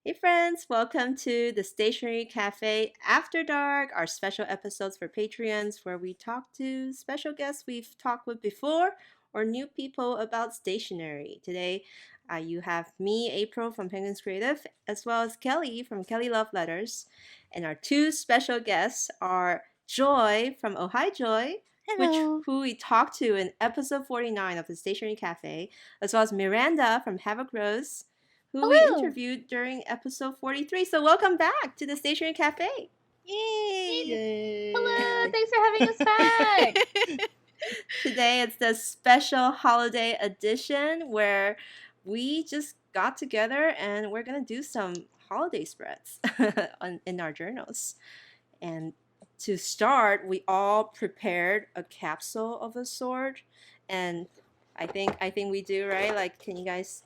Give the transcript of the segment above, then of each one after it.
Hey friends, welcome to the Stationery Cafe After Dark, our special episodes for Patreons where we talk to special guests we've talked with before or new people about stationery. Today, you have me, April from Penguins Creative, as well as Kelly from Kelly Love Letters. And our two special guests are Joy from Oh Hi Joy, Hello. who we talked to in episode 49 of the Stationery Cafe, as well as Miranda from Havoc Rose, who we Hello. interviewed during episode 43. So welcome back to the Stationery Cafe. Yay. Yay! Hello. Thanks for having us back. Today it's the special holiday edition where we just got together and we're going to do some holiday spreads in our journals. And to start, we all prepared a capsule of a sort, and I think we do, right? Like, can you guys?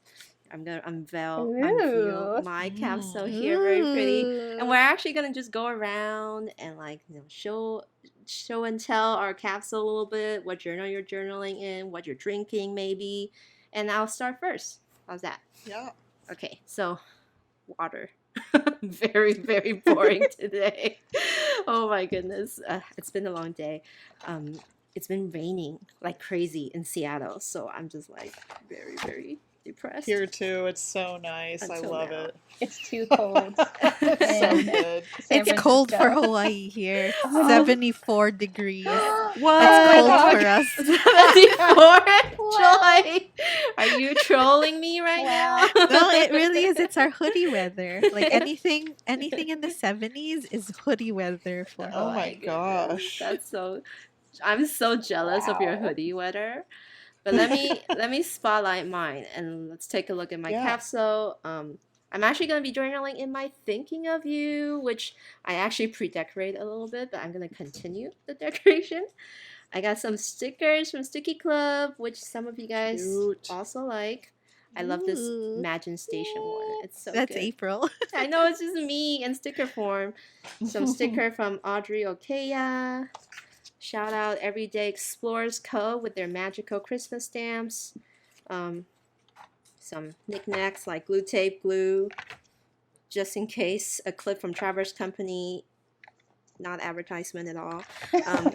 I'm gonna unveil Ooh. my capsule here, very pretty, and we're actually gonna just go around and show and tell our capsule a little bit, what journal you're journaling in, what you're drinking maybe, and I'll start first. How's that? Yeah. Okay, so water. Very, very boring today. Oh my goodness. It's been a long day. It's been raining like crazy in Seattle, so I'm just like very, very depressed. Here too. It's so nice. I Until love now. it. It's too cold. So And good. San It's cold for Francisco. Hawaii here. Oh, no. 74 degrees. What? That's cold God. for us. 74? Wow. Joy! Are you trolling me right Wow. now? No, it really is. It's our hoodie weather. Like anything in the 70s is hoodie weather for Oh my Hawaii. gosh. That's so. I'm so jealous of your Wow. hoodie weather. But let me spotlight mine and let's take a look at my Yeah. capsule. I'm actually gonna be journaling in my thinking of you, which I actually pre-decorate a little bit, but I'm gonna continue the decoration. I got some stickers from Sticky Club, which some of you guys Cute. also like. I love this Ooh. Imagine Station one. It's so That's good. April. I know it's just me in sticker form. Some sticker from Audrey Okeya. Shout out Everyday Explorers Co. with their magical Christmas stamps. Some knickknacks like glue tape, glue. Just in case, a clip from Traverse Company. Not advertisement at all. And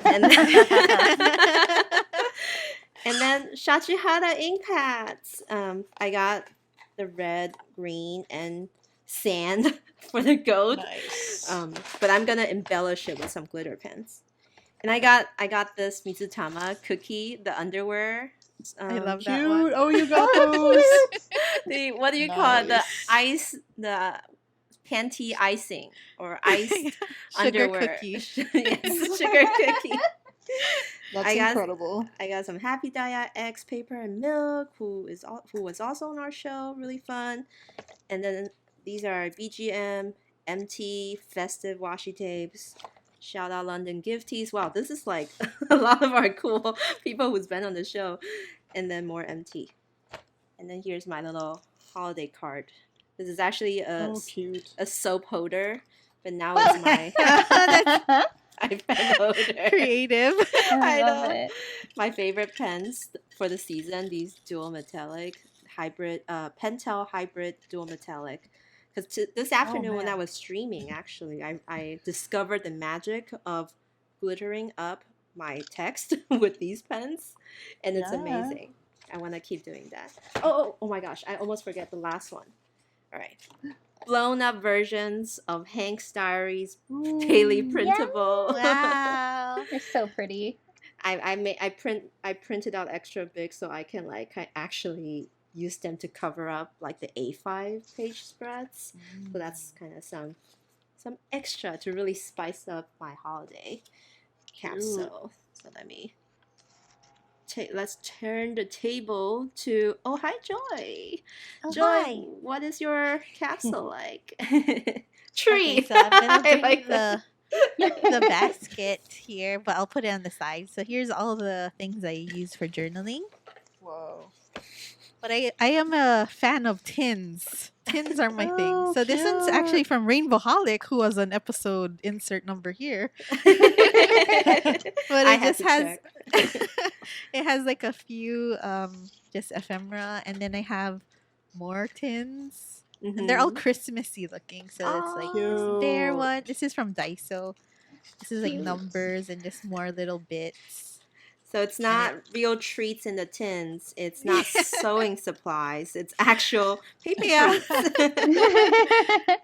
and then Shachihara ink pads. I got the red, green, and sand for the goat. Nice. But I'm gonna embellish it with some glitter pens. And I got this Mizutama cookie, the underwear. I love Cute. that one. Oh, you got those. The what do you call it? Nice. The panty icing or iced Sugar underwear. cookie. Yes, sugar cookie. That's I got- incredible. I got some Happy Diet X Paper and Milk, who was also on our show, really fun. And then these are BGM, MT, Festive washi tapes. Shout out London Gifties. Wow, this is like a lot of our cool people who's been on the show. And then more MT. And then here's my little holiday card. This is actually Oh, cute. a soap holder, but now it's my That's iPad holder. creative. I love know. it. My favorite pens for the season, these dual metallic hybrid, Pentel hybrid dual metallic. Because this afternoon when I man. was streaming, actually, I discovered the magic of glittering up my text with these pens, and it's Yeah. amazing. I want to keep doing that. Oh my gosh, I almost forget the last one. All right. Blown up versions of Hank's diaries, daily printable. Wow. They're so pretty. I printed out extra big so I can actually use them to cover up like the A5 page spreads. So that's kind of some extra to really spice up my holiday capsule. So let's turn the table to Oh Hi Joy. Oh, Joy, hi. what is your capsule like? Tree. Okay, so I'm gonna I bring like the basket here, but I'll put it on the side. So here's all the things I use for journaling. Whoa. But I am a fan of tins. Tins are my thing. Oh, So this one's cute. actually from Rainbow Holic, who was an episode insert number here. But I it had just to has check. it has like a few just ephemera, and then I have more tins. And they're all Mhm. Christmassy looking. So it's like this Oh, bear Cute. one. This is from Daiso. This is like Cute. numbers and just more little bits. so it's And not real treats in the tins. It's not sewing supplies. It's actual paper Yeah. treats.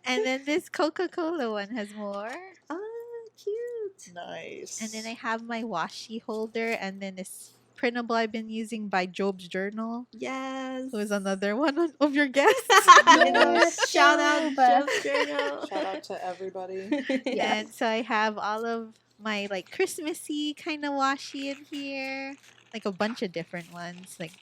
And then this Coca-Cola one has more. Oh, cute. Nice. And then I have my washi holder, and then this printable I've been using by Job's Journal, Yes. who is another one of your guests. Yes, Shout out Job. Job's Journal. Shout out to everybody. Yeah. And so I have all of my like Christmassy kind of washi in here, like a bunch of different ones. Like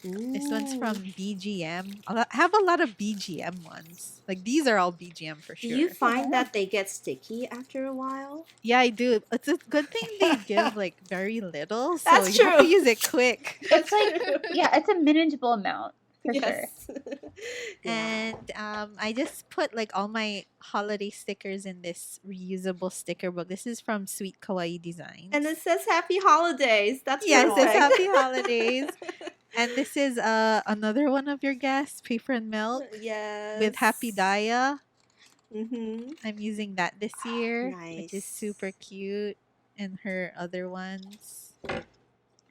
this one's from Ooh. BGM. I have a lot of BGM ones. Like these are all BGM for Do sure. you find that they get sticky after a while? Yeah, I do. It's a good thing they give like very little, so That's you have to true. use it quick. It's like, yeah, it's a manageable amount for sure. Yeah. And I just put like all my holiday stickers in this reusable sticker book. This is from Sweet Kawaii Designs. And it says Happy Holidays. That's yes, it's perfect. Happy Holidays. And this is another one of your guests, Paper and Milk, Yes. with Happy Daya. Mm-hmm. I'm using that this year, which is Nice. super cute, and her other ones,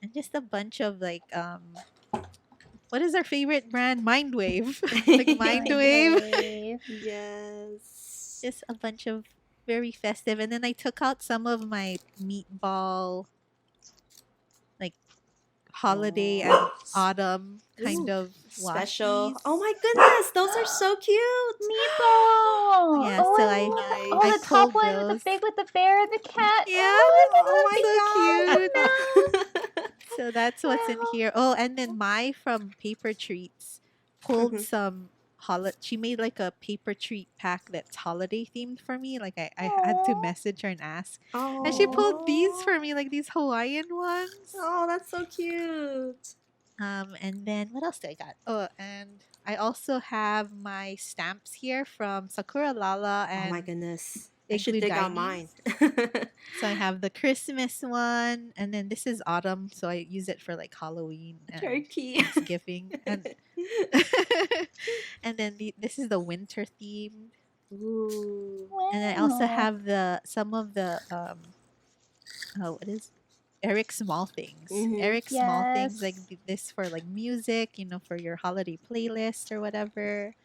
and just a bunch of like what is our favorite brand? Mindwave, like Mindwave. Wave. Yes. Just a bunch of very festive, and then I took out some of my meatball, like holiday and Oh. autumn kind Ooh, of Special. washis. Oh my goodness, those are so cute. Meatball. Yeah, Oh, so I I- love Nice. Oh, I the top pulled one with those. the big with the bear and the cat. Yeah, Oh my so god. So that's what's in Wow. here. Oh, and then Mai from Paper Treats pulled Mhm. some she made like a paper treat pack that's holiday themed for me. Like I had to Aw. message her and ask. Oh. And she pulled these for me, like these Hawaiian ones. Oh, that's so cute. And then what else do I got? Oh, and I also have my stamps here from Sakura Lala Oh my and goodness. I Igloo should dig out Dining. mine. So I have the Christmas one, and then this is autumn, so I use it for like Halloween and Turkey. Thanksgiving, and and then this is the winter theme, Ooh. and I also Wow. have some of the what is Eric Small Things. Mhm. Eric Small Things like Yes. this for like music, for your holiday playlist or whatever.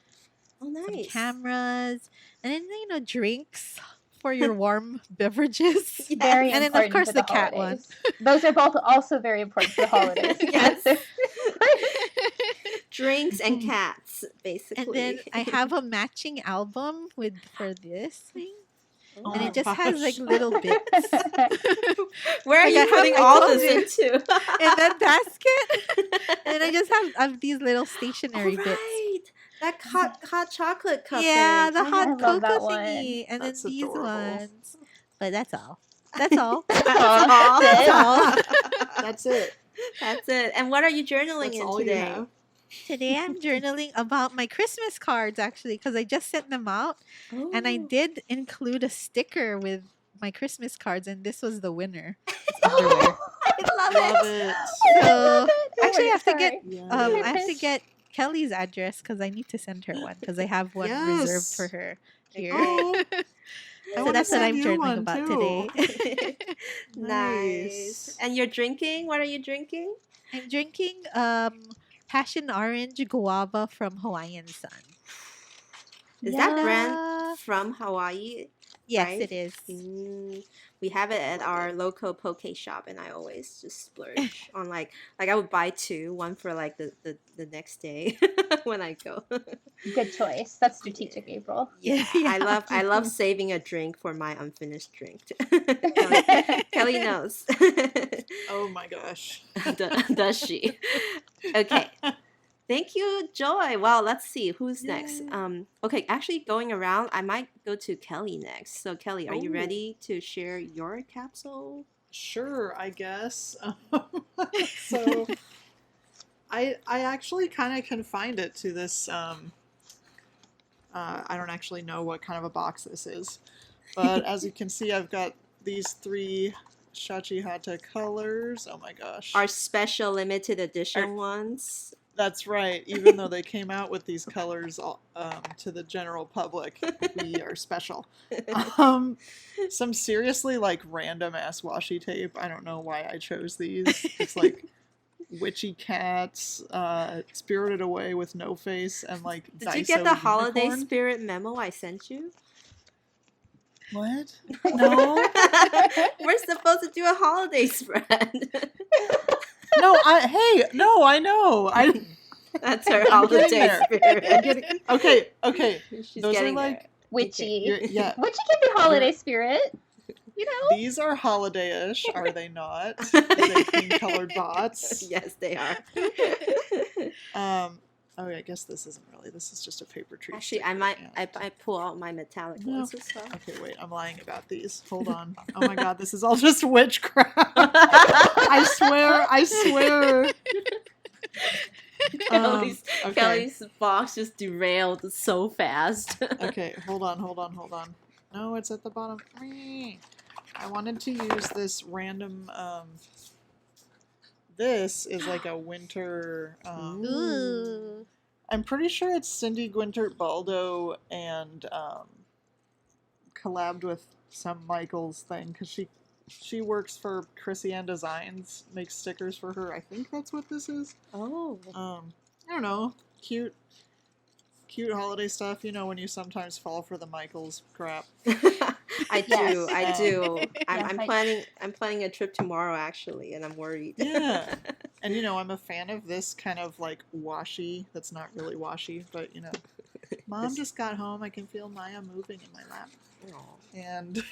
Oh, Some nice. cameras, and then drinks for your warm beverages. Very And then, of important course, for the cat one. holidays. Those are both also very important for the holidays. Yes. Drinks and cats, basically. And then I have a matching album for this thing, Oh and my it just has like gosh. little bits Where are Like, you I have- putting I all told this into? in that basket. And I just have these little Oh, stationery bits. right. That hot chocolate cup Yeah, thing. the Oh, hot I love cocoa that one. thingy, and That's then these adorable. ones. But that's all. That's all. That's Aw, all. that's all. That's it. That's it. And what are you journaling That's in all you today? have. Today I'm journaling about my Christmas cards actually, because I just sent them out, and I Oh. did include a sticker with my Christmas cards, and this was the winner. It's underwear. I love Love it. it. So Oh, actually, I wait, have to get Yeah. I have to get Kelly's address because I need to send her one because I have one reserved for Yes. her here. Oh, I So wanna that's what send I'm you journaling one, about too. today. Nice. Nice. And you're drinking? What are you drinking? I'm drinking passion orange guava from Hawaiian Sun. Is that brand Yeah. from Hawaii? Yes, right? it is. We have it at our local poke shop, and I always just splurge on like I would buy two, one for like the next day when I go. Good choice. That's strategic, April. Yeah, Yeah. I love saving a drink for my unfinished drink. Kelly knows. Oh my gosh. Does she? Okay. Thank you, Joy. Well, let's see who's next. Yay. Okay, actually going around, I might go to Kelly next. So Kelly, are you Oh. ready to share your capsule? Sure, I guess. So I actually kind of confined it to this. I don't actually know what kind of a box this is, but as you can see, I've got these 3 Shachihata colors. Oh my gosh. Our special limited edition ones. That's right. Even though they came out with these colors to the general public, we are special. Some seriously like random ass washi tape. I don't know why I chose these. It's like witchy cats, Spirited Away with No Face, and like Did you Daiso get the holiday unicorn. spirit memo I sent you? What? No. We're supposed to do a holiday spread. No, I know. That's her I'm getting holiday there. spirit. Okay. She's Those are getting like Witchy. yeah. Witchy can be holiday spirit. You know? These are holiday-ish, are they not? Are they pink-colored dots? Yes, they are. Oh yeah, I guess this isn't really. This is just a paper tree. Actually, sticker, I might yeah. I pull out my metallic No. ones as well. Okay, wait. I'm lying about these. Hold on. Oh my god, this is all just witchcraft. I swear. Okay. Kelly's box just derailed so fast. Okay, hold on. No, it's at the bottom. I wanted to use this random. This is like a winter. Ooh. I'm pretty sure it's Cindy Gwintert Baldo and collabed with some Michaels thing because she works for Chrissy Ann Designs, makes stickers for her. I think that's what this is. Oh. I don't know. Cute holiday stuff. You know when you sometimes fall for the Michaels crap. I do. I'm Yes, I'm planning a trip tomorrow actually, and I'm worried. Yeah. And I'm a fan of this kind of like washi. That's not really washi, but Mom just got home. I can feel Maya moving in my lap. And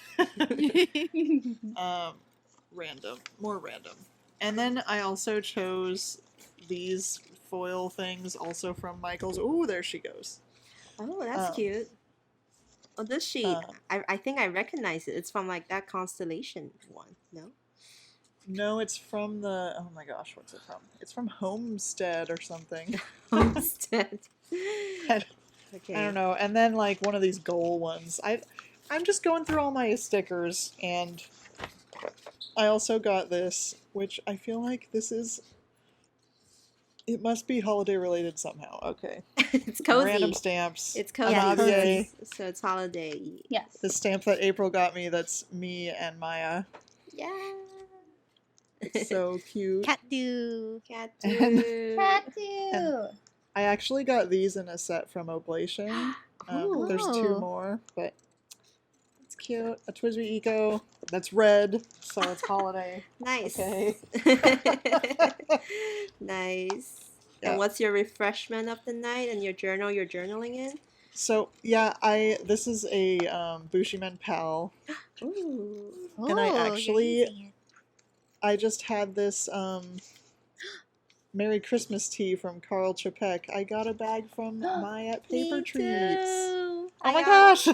more random. And then I also chose these foil things also from Michaels. Ooh, there she goes. Oh, that's cute. Oh, this sheet. I think I recognize it. It's from like that constellation one. No. No, it's from the. Oh my gosh, what's it from? It's from Homestead or something. Homestead. Okay. I don't know. And then like one of these goal ones. I'm just going through all my stickers, and I also got this, which I feel like this is. It must be holiday related somehow. Okay. It's cozy. Random stamps. It's cozy. Yeah, so it's holiday. Yes. The stamp that April got me. That's me and Maya. Yeah. It's so cute. Cat do. Cat And- do. Tattoo. I actually got these in a set from Oblation. There's two Ooh. more, but it's cute. A Twisby Eco that's red, so it's holiday. Nice. Okay. Nice. Yeah. And what's your refreshment of the night and your journal you're journaling in? So yeah, this is a Bushimen Pal. Ooh. And I Ooh, you're actually- using it. I just had this Merry Christmas tea from Carl Chapek. I got a bag from Maya at Paper Me Treats. too. Oh my gosh!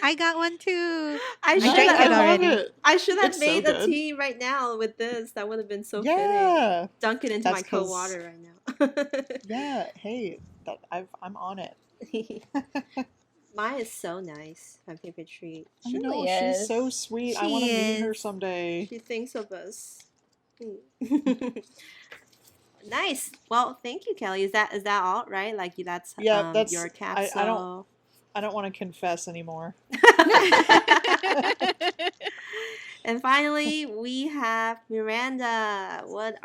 I got one too. I should drank it have. already. it. I should have It's so made the good. tea right now with this. That would have been so fitting. Yeah, Dunk it into That's my cold 'cause- water right now. yeah. Hey, I'm on it. Mine is so nice. My favorite treat. I She know really she's is. so sweet. I She want to meet her is. someday. She thinks of us. Nice. Well, thank you, Kelly. Is that all right? Like that's Yeah, that's- your I capsule. I don't want to confess anymore. And finally, we have Miranda. What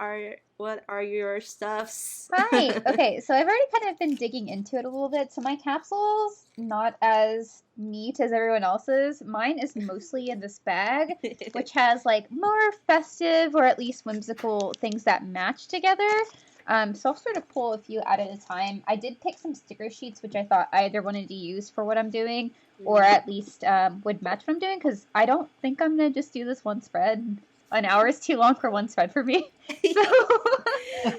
are your stuffs? Right. Okay. So I've already kind of been digging into it a little bit. So my capsule's not as neat as everyone else's. Mine is mostly in this bag, which has like more festive or at least whimsical things that match together. So I'll sort of pull a few out at a time. I did pick some sticker sheets, which I thought I either wanted to use for what I'm doing or at least would match what I'm doing, because I don't think I'm going to just do this one spread. An hour is too long for one spread for me. So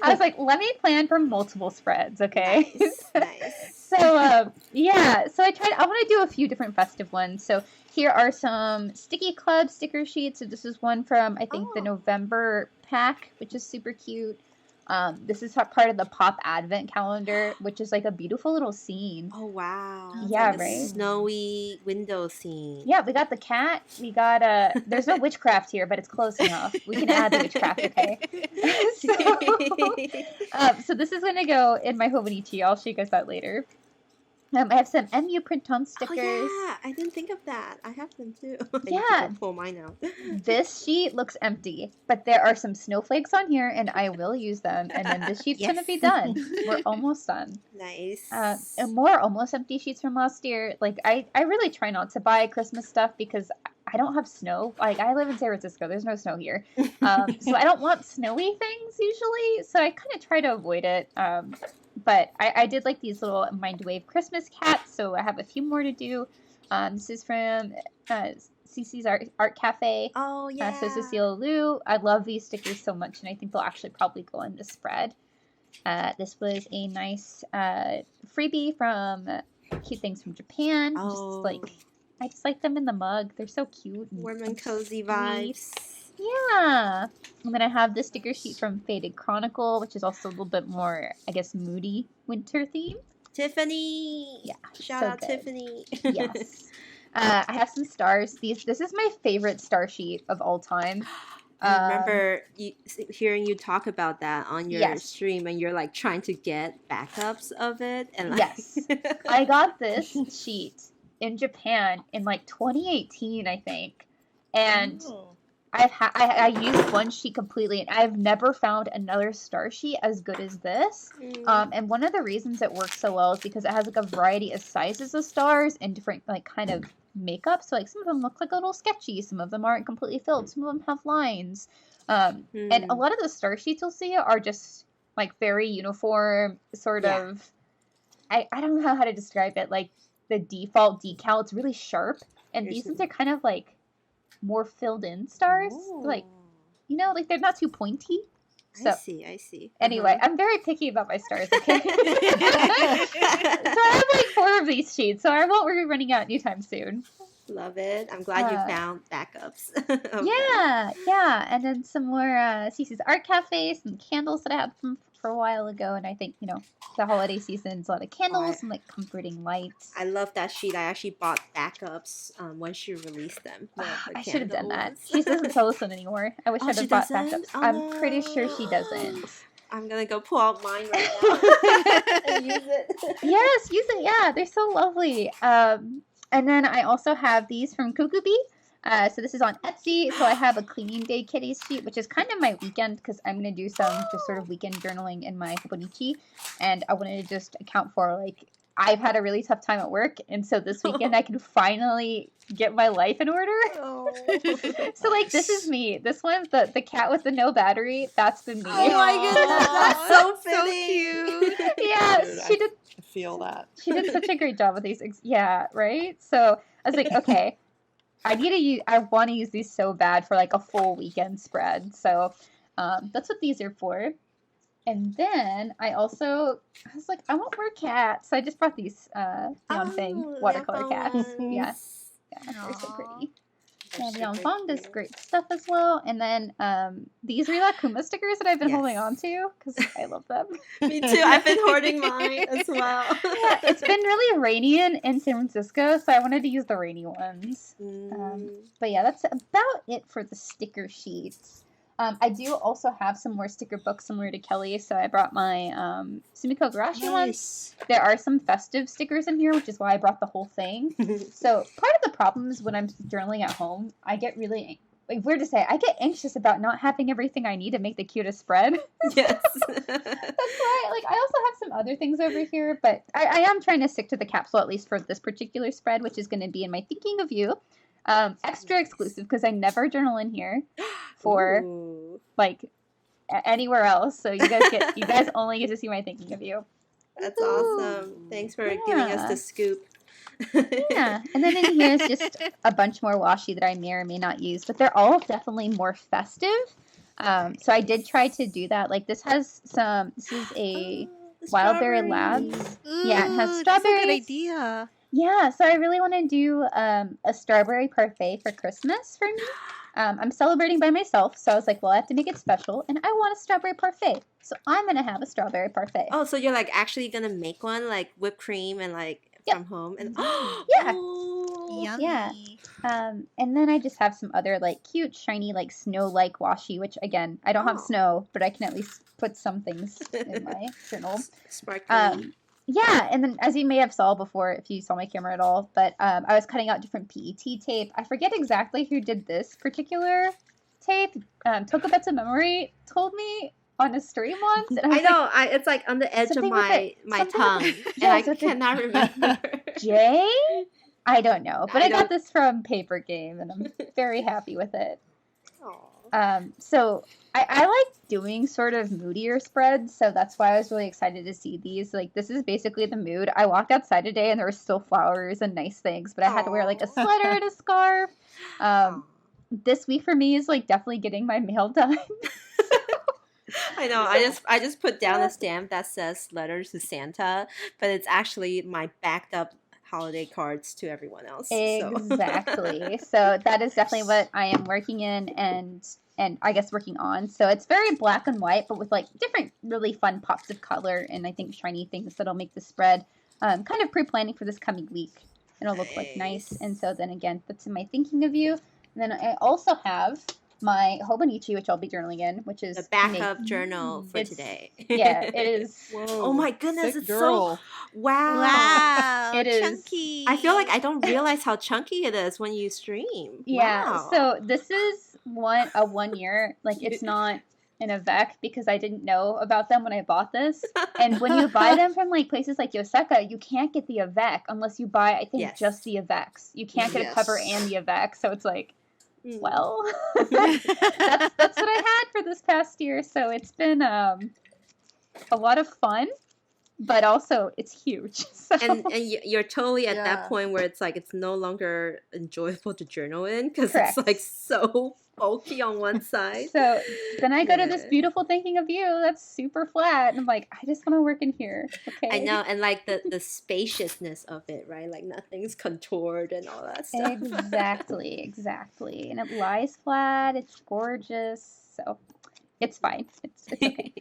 I was like, let me plan for multiple spreads, okay? Nice. So, yeah, so I want to do a few different festive ones. So here are some Sticky Club sticker sheets. So this is one from, I think, the Oh. November pack, which is super cute. This is part of the Pop Advent calendar, which is like a beautiful little scene. Oh wow. It's Yeah, like a right? snowy window scene. Yeah, we got the cat. We got there's no witchcraft here, but it's close enough. We can add the witchcraft, okay? So this is gonna go in my Hobonichi. I'll show you guys that later. I have some MU print on stickers. Oh yeah, I didn't think of that. I have them too. I need to Yeah. go pull mine out. This sheet looks empty, but there are some snowflakes on here, and I will use them. And then this sheet's gonna be Yes. done. We're almost done. Nice. And more almost empty sheets from last year. Like I really try not to buy Christmas stuff because I don't have snow. Like I live in San Francisco. There's no snow here. So I don't want snowy things usually. So I kind of try to avoid it. But I did like these little Mindwave Christmas cats. So I have a few more to do. This is from Cece's Art Cafe. Oh yeah. So Cecile Liu. I love these stickers so much, and I think they'll actually probably go in the spread. This was a nice freebie from Cute Things from Japan. Oh. I just like them in the mug. They're so cute. Warm and cozy sweet. vibes. Yeah. And then I have this sticker sheet from Faded Chronicle, which is also a little bit more, I guess, moody winter theme. Tiffany. Yeah, Shout so out good. Tiffany. Yes. I have some stars. This is my favorite star sheet of all time. I remember hearing you talk about that on your Yes. stream, and you're like trying to get backups of it. And like, Yes. I got this sheet in Japan in like 2018, I think. And Oh. I used one sheet completely, and I've never found another star sheet as good as this. And one of the reasons it works so well is because it has like a variety of sizes of stars and different like kind of makeup. So like some of them look like a little sketchy, some of them aren't completely filled, some of them have lines. And a lot of the star sheets you'll see are just like very uniform, sort Yeah. of. I don't know how to describe it. Like the default decal, it's really sharp, and Here's these some- ones are kind of like more filled in stars. Like, you know, like they're not too pointy. So I see. anyway, I'm very picky about my stars, okay? So I have like 4 of these sheets, so I won't be running out anytime soon. Love it. I'm glad you Uh, found backups. of them. Yeah. And then some more Cece's Art Cafe, some candles that I had from for a while ago, and I think, you know, the holiday season's a lot of candles and like comforting lights. I love that sheet. I actually bought backups when she released them. the I should have done that. candles. She doesn't sell this one anymore. I wish Oh, I'd she have bought doesn't? backups. Oh, I'm pretty sure she no. doesn't. I'm gonna go pull out mine right now and use it. Yes, use it. Yeah, they're so lovely. And then I also have these from Kokubi. So this is on Etsy. So I have a cleaning day kitties sheet, which is kind of my weekend because I'm going to do some just sort of weekend journaling in my Hobonichi. And I wanted to just account for, like, I've had a really tough time at work. And so this weekend I can finally get my life in order. Oh. So, like, this is me. This one, the cat with the no battery, that's been me. Oh my goodness, that's so So fitting. cute. Yeah, Dude, she did. I feel that. She did such a great job with these. Yeah, right? So I was like, okay, I want to use these so bad for like a full weekend spread. So that's what these are for. And then I was like, I want more cats. So I just brought these Neon Fang Oh, watercolor that cats. ones. Yeah, they're so Aw. pretty. They're Yeah, Neon super Fang does cute. great stuff as well. And then these Rila Kuma stickers that I've been holding Yes. on to because I love them. Me too. I've been hoarding mine as well. Yeah, it's been really rainy in San Francisco, so I wanted to use the rainy ones. But yeah, that's about it for the sticker sheets. I do also have some more sticker books similar to Kelly, so I brought my Sumiko Garashi ones. There are some festive stickers in here, which is why I brought the whole thing. So part of the problem is when I'm journaling at home, I get really, like, weird to say, I get anxious about not having everything I need to make the cutest spread. Yes. That's why, like, I also have some other things over here, but I am trying to stick to the capsule at least for this particular spread, which is going to be in my Thinking of You. Extra exclusive because I never journal in here for Ooh, like anywhere else. So you guys only get to see my Thinking of You. that's awesome. Thanks for giving us Yeah. the scoop. Yeah, and then in here is just a bunch more washi that I may or may not use, but they're all definitely more festive. So I did try to do that. Like this has some. This is a The Wildberry strawberries. Labs. Yeah, it has Ooh, that's a good strawberries. idea. Yeah, so I really want to do a strawberry parfait for Christmas for me. I'm celebrating by myself, so I was like, well, I have to make it special, and I want a strawberry parfait, so I'm gonna have a strawberry parfait. Oh, so you're like actually gonna make one, like whipped cream and like Yep. from home, and Yeah. oh, Yummy. Yeah. And then I just have some other like cute, shiny, like snow-like washi, which again, I don't have Oh. snow, but I can at least put some things in my journal. sparkly. Yeah, and then as you may have saw before, if you saw my camera at all, but I was cutting out different PET tape. I forget exactly who did this particular tape. Tokubetsu Memory told me on a stream once. And I was know. It's like on the edge of something with my something tongue, with and yeah, I so it's cannot remember. like, Jay? I don't know, but I I got don't- this from Paper Game, and I'm very happy with it. Aw. So I like doing sort of moodier spreads, so that's why I was really excited to see these. Like, this is basically the mood. I walked outside today and there were still flowers and nice things, but I had to wear like a Aw. sweater and a scarf. This week for me is like definitely getting my mail done. I know. I just put down a stamp that says "Letters to Santa," but it's actually my backed up holiday cards to everyone else. So. Exactly. So that is definitely what I am working in and I guess working on. So it's very black and white, but with like different really fun pops of color and I think shiny things that'll make the spread kind of pre-planning for this coming week. It'll look like nice. Nice. And so then again, that's in my thinking of you. And then I also have my Hobonichi, which I'll be journaling in, which is The backup journal for It's- today. yeah, it is. Whoa, Oh my goodness, thick it's girl. so wow. Wow. It is. Chunky. I feel like I don't realize how chunky it is when you stream. Yeah. Wow. So this is a 1 year. Like it's not an Avec because I didn't know about them when I bought this. And when you buy them from like places like Yoseka, you can't get the Avec unless you buy, I think, Yes. just the Avecs. You can't get a cover Yes. and the Avec. So it's like, Mm. well, that's what I had for this past year. So it's been a lot of fun, but also it's huge. So. and you're totally at Yeah. that point where it's like it's no longer enjoyable to journal in because Correct. it's like so bulky on one side. So then I go to this Yeah. beautiful thinking of you that's super flat, and I'm like, I just want to work in here. Okay. I know, and like the spaciousness of it, right? Like nothing's contoured and all that stuff. Exactly. And it lies flat. It's gorgeous. So it's fine. It's okay.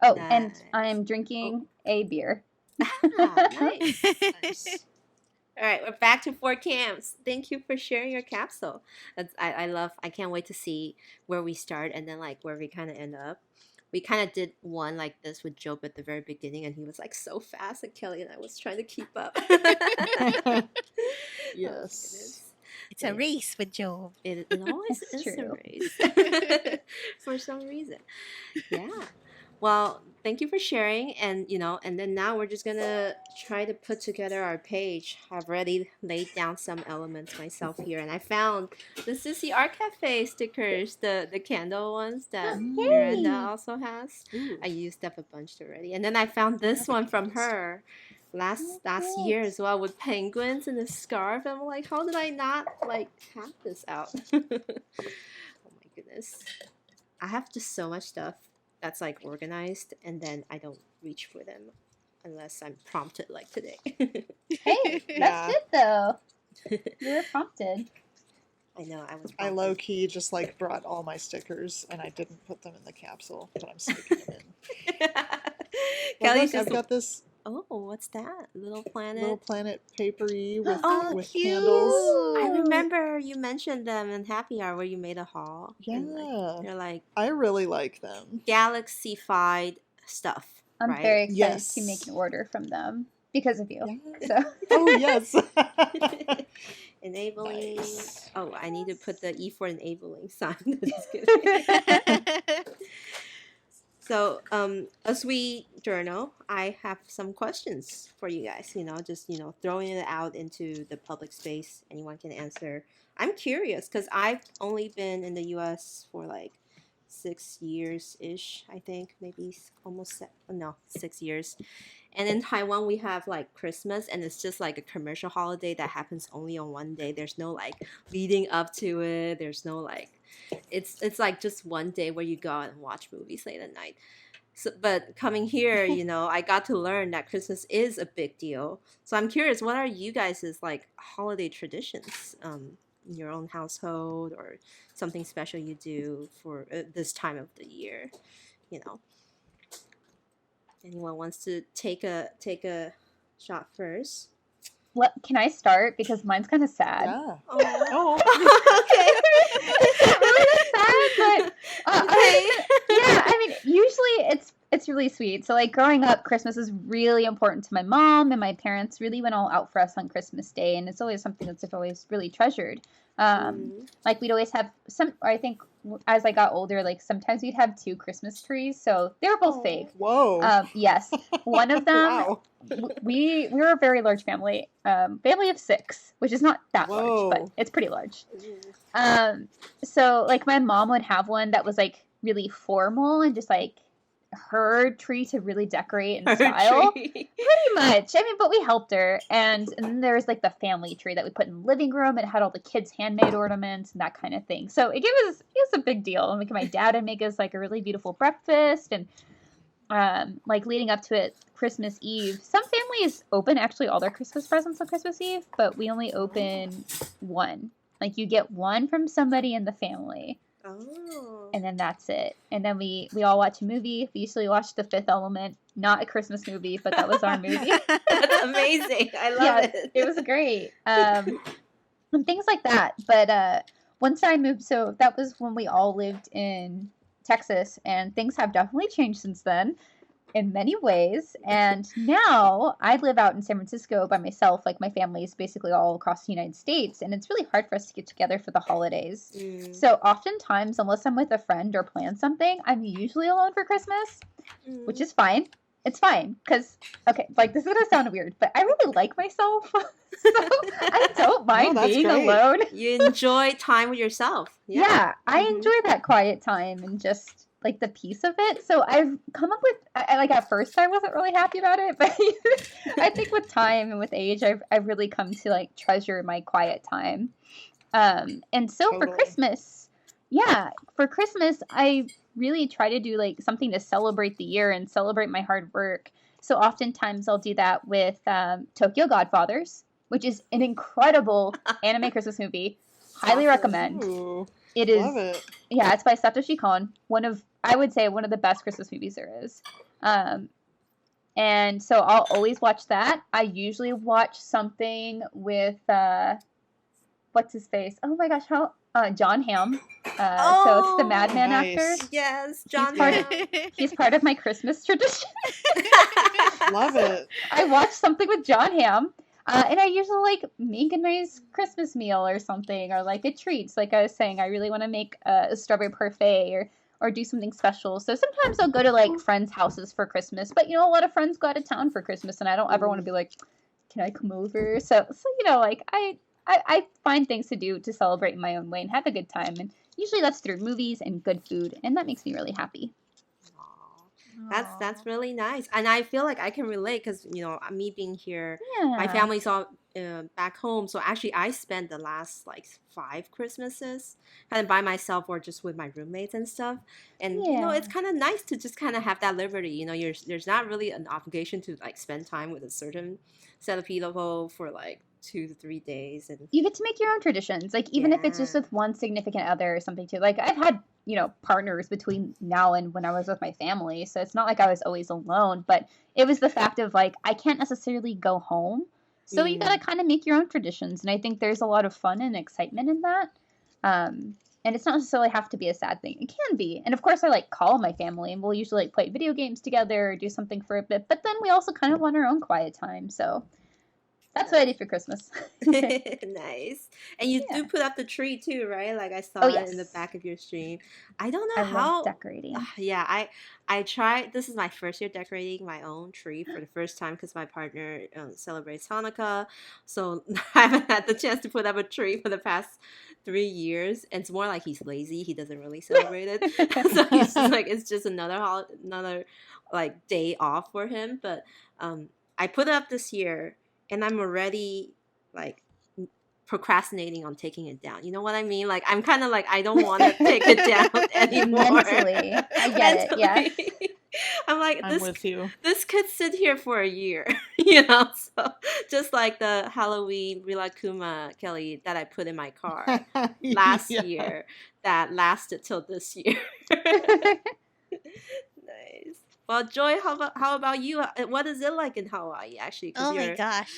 Oh, and Nice. I'm drinking a beer. Ah, nice. Nice. All right, we're back to 4 camps. Thank you for sharing your capsule. I can't wait to see where we start and then like where we kind of end up. We kind of did one like this with Job at the very beginning, and he was like so fast, and Kelly and I was trying to keep up. Oh, Yes. goodness. It's a race with Job. It always It's is a true. race for some reason. Yeah. Well, thank you for sharing, and and then now we're just gonna try to put together our page. I've already laid down some elements myself here, and I found the Sissy Art Cafe stickers, the candle ones that Miranda Yay. also has. Ooh. I used up a bunch already, and then I found this one from her last year as well with penguins and a scarf. I'm like, how did I not like have this out? Oh my goodness, I have just so much stuff that's like organized, and then I don't reach for them unless I'm prompted like today. Hey, Yeah. that's good though. You were prompted. I know I was. I prompted. low key just like brought all my stickers and I didn't put them in the capsule, but I'm sneaking them in. Well, Kelly's look, just. I've got this Oh, what's that? Little planet. little planet papery with Oh, with cute. candles. I remember you mentioned them in Happy Hour where you made a haul. and, like, Yeah. they're like I really like them. galaxy-fied stuff. I'm right? very excited Yes. to make an order from them because of you. Yeah. So Oh yes. Enabling. Nice. Oh, I need to put the E for enabling sign. Just kidding. So, as we journal, I have some questions for you guys. Just throwing it out into the public space. Anyone can answer. I'm curious because I've only been in the U.S. for like 6 years ish. I think maybe almost 6 years. And in Taiwan, we have like Christmas, and it's just like a commercial holiday that happens only on one day. There's no like leading up to it. There's no like, it's like just one day where you go out and watch movies late at night. So, but coming here, I got to learn that Christmas is a big deal. So I'm curious, what are you guys' like holiday traditions? your own household or something special you do for this time of the year. You know, anyone wants to take a shot first? Can I start? Because mine's kind of sad. Yeah. Oh, It's not really that sad, but okay. yeah, I mean, usually it's really sweet. So like growing up, Christmas is really important to my mom, and my parents really went all out for us on Christmas Day, and it's always something that's always really treasured. Like we'd always have I think as I got older, like sometimes we'd have 2 Christmas trees, so they were both fake. Whoa. Yes, one of them. Wow. We were a very large family, family of 6, which is not that large, but it's pretty large. So like my mom would have one that was like really formal and just like her tree to really decorate and style. Pretty much. I mean, but we helped her. And then there was like the family tree that we put in the living room. It had all the kids' handmade ornaments and that kind of thing. So it was a big deal. And like my dad would make us like a really beautiful breakfast, and like leading up to it, Christmas Eve. Some families open actually all their Christmas presents on Christmas Eve, but we only open one. Like you get one from somebody in the family. Oh. And then that's it. And then we all watch a movie. We usually watch The Fifth Element. Not a Christmas movie, but that was our movie. That's amazing. I love it. It was great. And things like that. But once I moved, so that was when we all lived in Texas, and things have definitely changed since then in many ways. And now I live out in San Francisco by myself. Like my family is basically all across the United States, and it's really hard for us to get together for the holidays. So oftentimes, unless I'm with a friend or plan something, I'm usually alone for Christmas, which is fine. It's fine because, okay, like this is gonna sound weird, but I really like myself. So I don't mind being alone. You enjoy time with yourself. Yeah, I enjoy that quiet time and just like the peace of it. So I've come up with, like at first I wasn't really happy about it, but I think with time and with age, I've really come to like treasure my quiet time. And so for Christmas, I really try to do like something to celebrate the year and celebrate my hard work. So oftentimes I'll do that with Tokyo Godfathers, which is an incredible anime Christmas movie. Highly recommend. Ooh, it is. Love it. Yeah, it's by Satoshi Kon. I would say one of the best Christmas movies there is. And so I'll always watch that. I usually watch something with what's his face? Oh my gosh, John Hamm. So it's the Madman actor. Yes, John Hamm. He's part of my Christmas tradition. Love it. I watch something with John Hamm. And I usually like make a nice Christmas meal or something, or like a treat. So like I was saying, I really want to make a strawberry parfait or do something special. So sometimes I'll go to like friends' houses for Christmas, but a lot of friends go out of town for Christmas, and I don't ever want to be like, can I come over? So like I find things to do to celebrate in my own way and have a good time, and usually that's through movies and good food, and that makes me really happy. That's really nice, and I feel like I can relate because me being here, my family's all back home. So actually, I spent the last like 5 Christmases kind of by myself or just with my roommates and stuff. And it's kind of nice to just kind of have that liberty. There's not really an obligation to like spend time with a certain set of people for like 2 to 3 days, and you get to make your own traditions, like even if it's just with one significant other or something too. Like I've had partners between now and when I was with my family, so it's not like I was always alone, but it was the fact of like I can't necessarily go home, so you gotta kind of make your own traditions, and I think there's a lot of fun and excitement in that. And it's not necessarily have to be a sad thing. It can be. And of course I like call my family, and we'll usually like play video games together or do something for a bit, but then we also kind of want our own quiet time. So that's what I do for Christmas. Nice. And you do put up the tree too, right? Like I saw it in the back of your stream. I don't know how. Love decorating. Yeah, I tried. This is my first year decorating my own tree for the first time because my partner celebrates Hanukkah. So I haven't had the chance to put up a tree for the past 3 years. And it's more like he's lazy. He doesn't really celebrate it. So he's just like, it's just another like day off for him. But I put it up this year. And I'm already like procrastinating on taking it down. You know what I mean? Like I'm kind of like I don't want to take it down anymore. Mentally, I get it. Yeah. I'm like, I'm with you. this could sit here for a year, you know. So just like the Halloween Rilakuma Kelly that I put in my car last Yeah. year, that lasted till this year. Nice. Well, Joy, how about you? What is it like in Hawaii? Actually, because Oh my you're. gosh.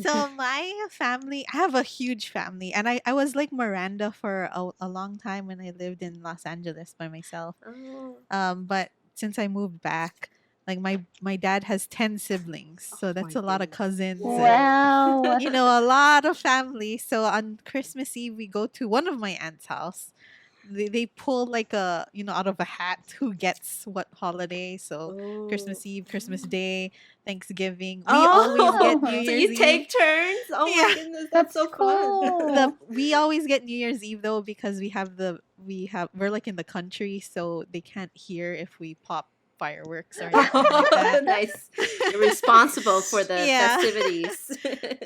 So my family, I have a huge family, and I was like Miranda for a long time when I lived in Los Angeles by myself. Oh, But since I moved back, like my dad has 10 siblings, so oh my that's a lot of goodness. cousins and Wow. you know a lot of family. So on Christmas Eve we go to one of my aunt's house. They pull like a out of a hat who gets what holiday. So Oh. Christmas Eve, Christmas Day, Thanksgiving. We always get New Oh. So Year's you Eve. take turns? Oh my Yeah. goodness, that's so cool. fun. We always get New Year's Eve though because we're like in the country, so they can't hear if we pop fireworks or anything like that. Nice. You're responsible for the Yeah. festivities.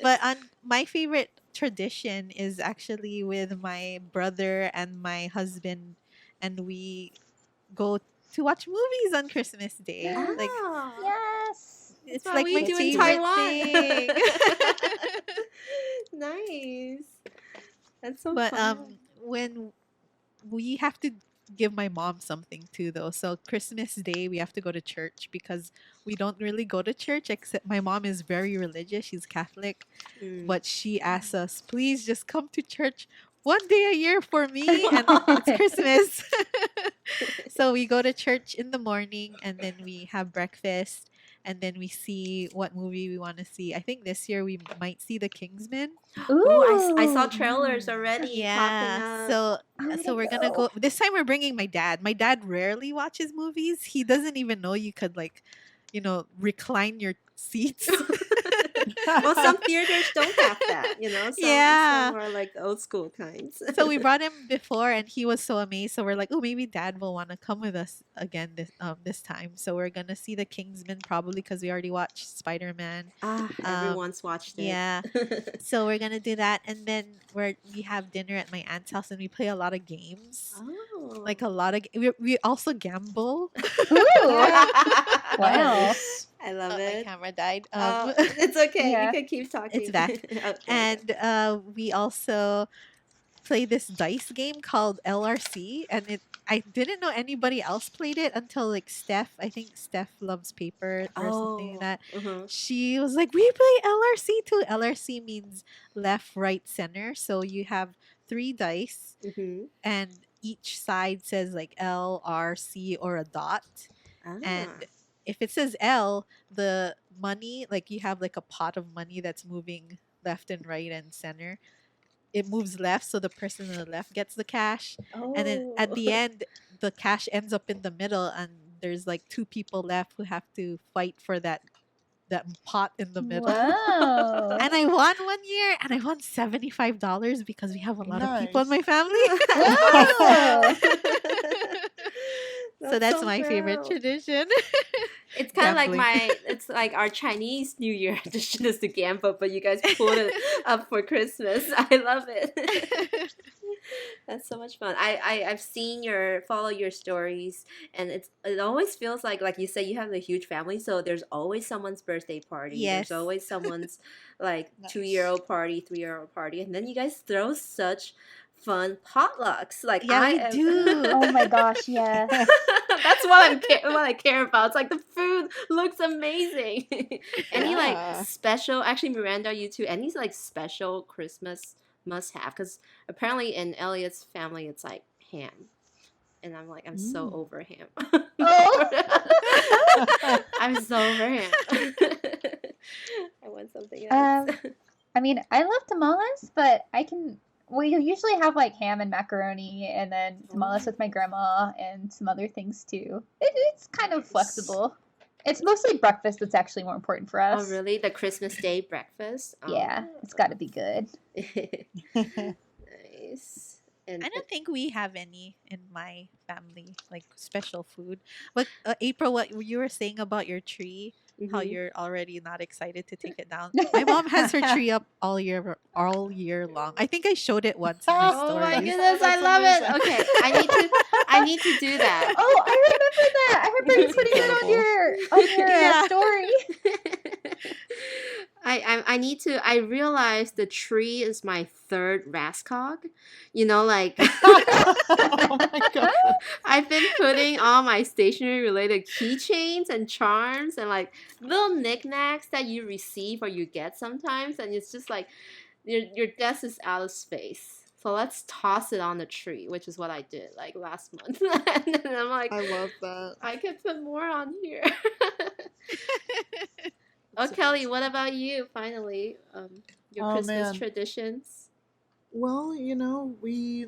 But my favorite tradition is actually with my brother and my husband, and we go to watch movies on Christmas Day. Like Ah, Yes. that's it's what like we my do in favorite Taiwan. thing. Nice. That's so But fun. when we have to give my mom something too though. So Christmas Day we have to go to church because we don't really go to church except my mom is very religious. She's Catholic, Mm. but she asks us, please just come to church one day a year for me and it's Christmas. So we go to church in the morning and then we have breakfast and then we see what movie we want to see. I think this year we might see The Kingsman. Ooh, I saw Ooh. trailers already popping Yeah. up. So I wanna so we're gonna go. go. This time we're bringing my dad. My dad rarely watches movies. He doesn't even know you could like, recline your seats. Well, some theaters don't have that, you know. Yeah. Some are like old school kinds. So we brought him before, and he was so amazed. So we're like, oh, maybe Dad will want to come with us again this time. So we're gonna see the Kingsman probably because we already watched Spider Man. Everyone's watched it. Yeah. So we're gonna do that, and then we have dinner at my aunt's house, and we play a lot of games. Oh. Like a lot of we also gamble. Ooh. Wow. I love My it. camera died. It's okay. Yeah. You can keep talking. It's back. Okay. And we also play this dice game called LRC, and I didn't know anybody else played it until like Steph. I think Steph loves paper or something like that. Mhm. She was like, "We play LRC too." LRC means left, right, center. So you have 3 dice, Mhm. and each side says like L, R, C, or a dot. And Ah. if it says L, the money, like you have like a pot of money that's moving left and right and center. It moves left, so the person on the left gets the cash. And then at the end, the cash ends up in the middle, and there's like 2 people left who have to fight for that pot in the middle. Wow. And I won one year, and I won $75 because we have a lot of people in my Nice. family. Wow. So that's my favorite proud. tradition. It's kind of like Gambling. it's like our Chinese New Year tradition is to gamble, but you guys pulled it up for Christmas. I love it. That's so much fun. I've seen follow your stories, and it always feels like you say you have a huge family, so there's always someone's birthday party. Yes. There's always someone's like Nice. 2-year-old party, 3-year-old party, and then you guys throw such fun potlucks. Like Yeah, I we am- do. Oh my gosh, yes. That's what I care about. It's like the food looks amazing. Any Yeah. like special? Actually, Miranda, you too. Any like special Christmas must have? Because apparently in Elliot's family, it's like ham, and I'm like, I'm so over ham. Oh. I'm so over ham. I want something else. I mean, I love tamales, but we usually have like ham and macaroni and then tamales with my grandma and some other things too. It's kind of Nice. flexible. It's mostly breakfast that's actually more important for us. Oh, really? The Christmas Day breakfast? Yeah, it's got to be good. Nice. And I don't think we have any in my family, like special food. But April, what you were saying about your tree, how Mhm. you're already not excited to take it down. My mom has her tree up all year long. I think I showed it once in my Oh my stories. goodness, I That's love amazing. it. Okay, I need to do that. Oh, I remember that. I remember you putting that on your Yeah. story. I need to. I realized the tree is my third Rascog. You know, like Oh my god. I've been putting all my stationery related keychains and charms and like little knickknacks that you receive or you get sometimes, and it's just like your desk is out of space. So let's toss it on the tree, which is what I did like last month. And then I'm like, I love that. I could put more on here. Oh, That's Kelly, amazing. what about you? Finally, your Oh, Christmas man. traditions. Well, we.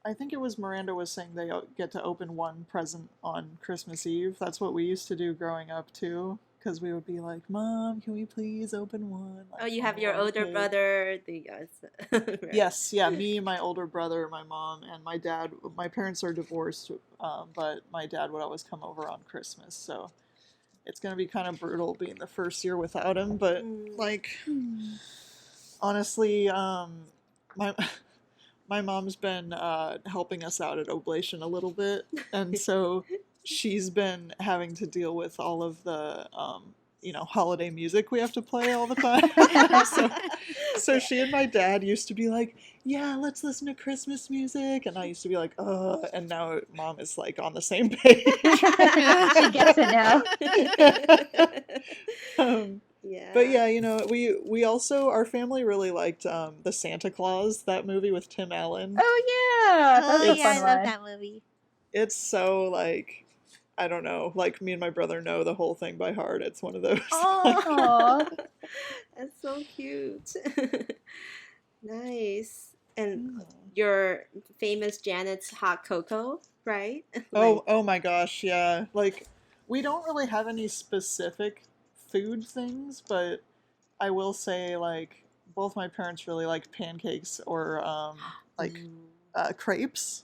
I think it was Miranda was saying they get to open one present on Christmas Eve. That's what we used to do growing up too, because we would be like, "Mom, can we please open one?" Oh, Like, you when have we your were a older kid. brother. The right. Yes, yeah, me, my older brother, my mom, and my dad. My parents are divorced, but my dad would always come over on Christmas. So it's gonna be kind of brutal being the first year without him. But Mm. like, honestly, my my mom's been helping us out at Oblation a little bit, and so she's been having to deal with all of the holiday music we have to play all the time. So she and my dad used to be like, "Yeah, let's listen to Christmas music," and I used to be like, "Ugh," and now Mom is like on the same page. She gets it now. Yeah. But yeah, we also our family really liked the Santa Claus, that movie with Tim Allen. Oh yeah, that was Oh a yeah, I fun love one. that movie. It's so like I don't know, like me and my brother know the whole thing by heart. It's one of those. Aw. That's so cute. Nice. And your famous Janet's hot cocoa, right? Oh my gosh, yeah. Like we don't really have any specific food things, but I will say like both my parents really like pancakes or like crepes.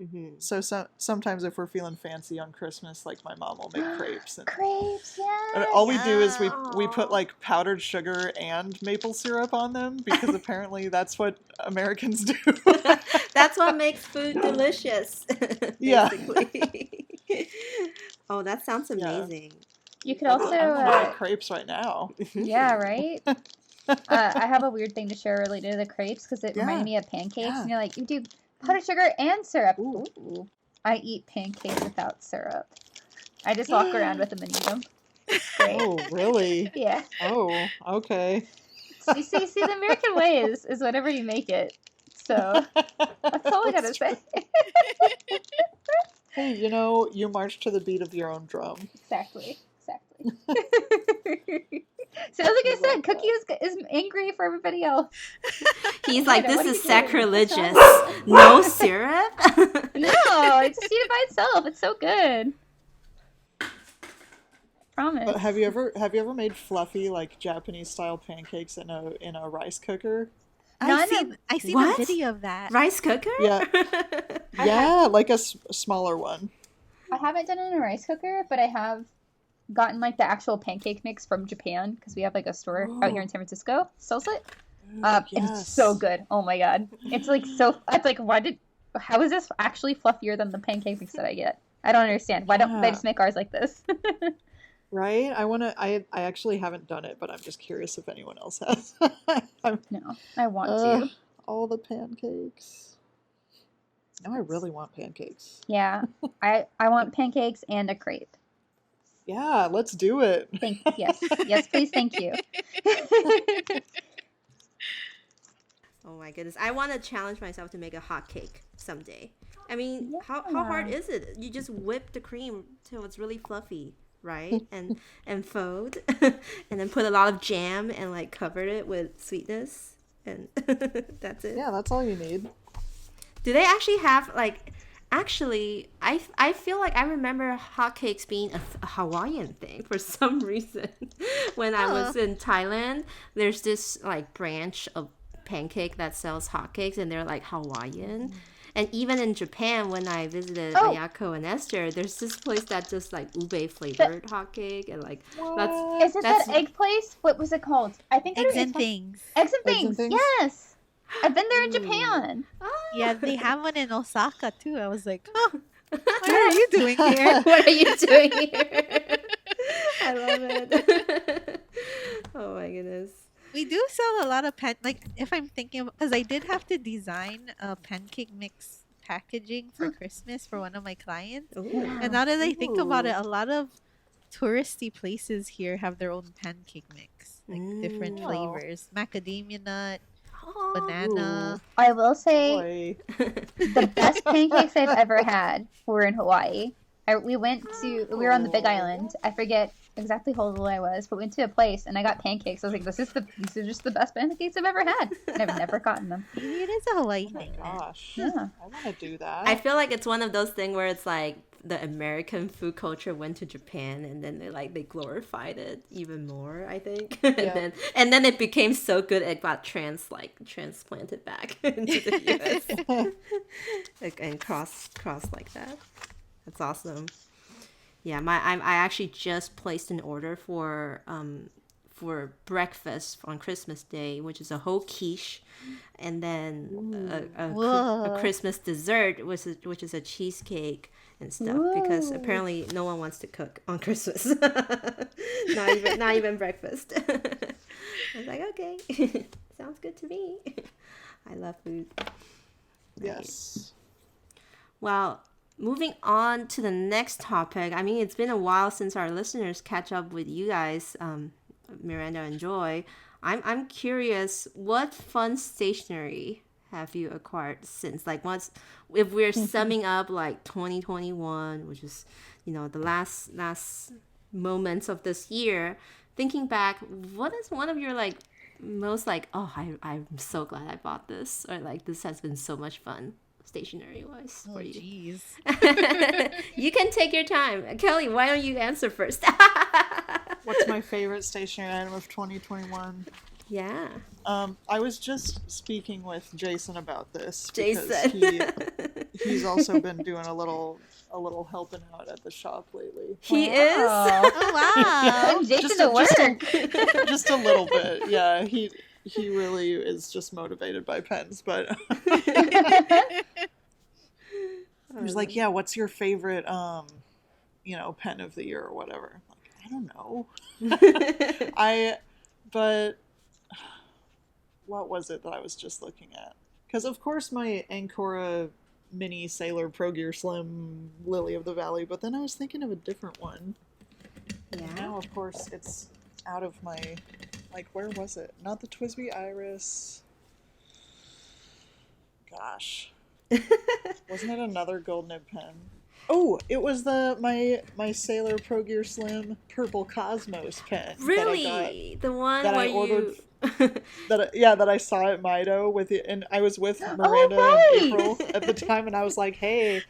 Mm-hmm. So sometimes if we're feeling fancy on Christmas, like my mom will make crepes, and Crepes, and yeah. all we do is we Aw. put like powdered sugar and maple syrup on them because apparently that's what Americans do. That's what makes food delicious. Yeah. Basically. Oh, that sounds Yeah. amazing. You could I also, want to make crepes right now. yeah, right? I have a weird thing to share related to the crepes because it reminded me of pancakes. Yeah. And you're like, you do powdered sugar and syrup. Ooh. Ooh. I eat pancakes without syrup. I just walk around with them and eat them. Great. Oh, really? Yeah. Oh, okay. You see, the American way is whatever you make it. So that's all I gotta say. Hey, you march to the beat of your own drum. Exactly. So as like I said, Cookie is angry for everybody else. He's like, What this are is you doing? sacrilegious. No syrup? No, just eat it by itself. It's so good. Promise. But have you ever made fluffy like Japanese style pancakes in a rice cooker? I seen a What? video of that. Rice cooker? Yeah. Yeah, like a smaller one. I haven't done it in a rice cooker, but I have gotten like the actual pancake mix from Japan because we have like a store out here in San Francisco sells it. And it's so good. Oh my god, it's like it's like how is this actually fluffier than the pancake mix that I get? I don't understand. Why don't they just make ours like this? Right? I actually haven't done it, but I'm just curious if anyone else has. No, I want to. All the pancakes. Now I really want pancakes. Yeah, I want pancakes and a crepe. Yeah, let's do it. Yes, please, thank you. Oh my goodness. I want to challenge myself to make a hot cake someday. I mean, how hard is it? You just whip the cream till it's really fluffy, right? and fold and then put a lot of jam and like cover it with sweetness and that's it. Yeah, that's all you need. Do they actually have like actually I feel like I remember hotcakes being a Hawaiian thing for some reason. When I was in Thailand, there's this like branch of pancake that sells hotcakes and they're like Hawaiian. And even in Japan, when I visited Ayako and Esther, there's this place that just like ube flavored hotcake and like Is it that egg place? What was it called? I think Eggs it's and things. Eggs and things. Yes. I've been there in Ooh. Japan. Yeah, they have one in Osaka too. I was like, oh, what are you doing here? What are you doing here? I love it. Oh my goodness. We do sell a lot of like if I'm thinking, because I did have to design a pancake mix packaging for Christmas for one of my clients. Ooh. And now that I think about it, Ooh. a lot of touristy places here have their own pancake mix, like different Mm. flavors, macadamia nut, Oh. banana. I will say Boy. the best pancakes I've ever had were in Hawaii. We we were on the Big Island. I forget exactly how old I was, but went to a place and I got pancakes. I was like, these are just the best pancakes I've ever had. And I've never gotten them. Maybe it is a Hawaii Oh my thing. gosh. Yeah. I want to do that. I feel like it's one of those things where it's like the American food culture went to Japan and then they glorified it even more, I think. Yeah. and then it became so good it got transplanted back into the US. And cross like that. That's awesome. Yeah, I actually just placed an order for breakfast on Christmas Day, which is a whole quiche, and then a Christmas dessert, which is a cheesecake and stuff. Because Ooh. apparently no one wants to cook on Christmas, not even breakfast. I was like, okay, sounds good to me. I love food. Yes. Well, moving on to the next topic. I mean, it's been a while since our listeners catch up with you guys, Miranda and Joy. I'm curious, what fun stationery have you acquired since? Like, if we're summing up like 2021, which is, the last moments of this year, thinking back, what is one of your like most like, oh, I'm so glad I bought this, or like this has been so much fun stationery wise for Oh, you? jeez. You can take your time. Kelly, why don't you answer first? What's my favorite stationery item of 2021? Yeah. I was just speaking with Jason about this Jason. because he's also been doing a little helping out at the shop lately. He Wow. Oh, wow. Putting Jason Just to a- work. Just a little bit, yeah. He really is just motivated by pens, but he was like, "Yeah, what's your favorite, pen of the year or whatever?" I'm like, I don't know. But what was it that I was just looking at? Because of course my Ancora Mini Sailor Pro Gear Slim Lily of the Valley, but then I was thinking of a different one. And Yeah. now, of course, it's out of my, like, where was it? Not the Twisby Iris. Gosh. Wasn't it another gold nib pen? Oh, it was my Sailor Pro Gear Slim Purple Cosmos pen. Really? The one that where I ordered you... that I saw at Mido with it, and I was with Miranda right! and April at the time, and I was like, "Hey,"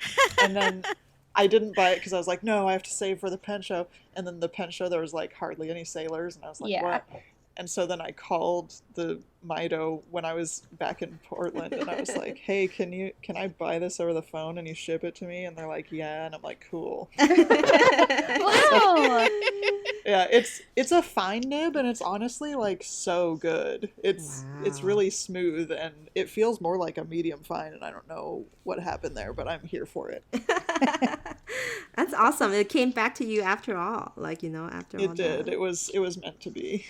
and then I didn't buy it because I was like, "No, I have to save for the pen show." And then the pen show, there was like hardly any sailors, and I was like, Yeah. "What?" And so then I called the Mido when I was back in Portland, and I was like, "Hey, can I buy this over the phone and you ship it to me?" And they're like, "Yeah," and I'm like, "Cool." Wow. Yeah, it's a fine nib, and it's honestly like so good. It's Wow. really smooth, and it feels more like a medium fine, and I don't know what happened there, but I'm here for it. That's awesome. It came back to you after all. Like, after all It did. that. It was meant to be.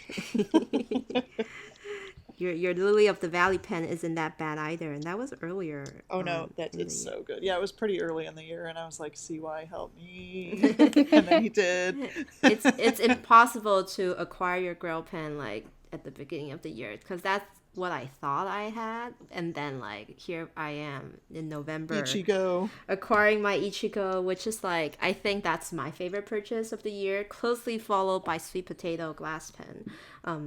Your Lily of the Valley pen isn't that bad either, and that was earlier. Oh no, in the it's year. so good. Yeah, it was pretty early in the year, and I was like, "CY, help me!" And then he did. It's impossible to acquire your Grail pen like at the beginning of the year, because that's what I thought I had, and then like here I am in November Ichigo. acquiring my Ichigo, which is like, I think that's my favorite purchase of the year, closely followed by Sweet Potato glass pen.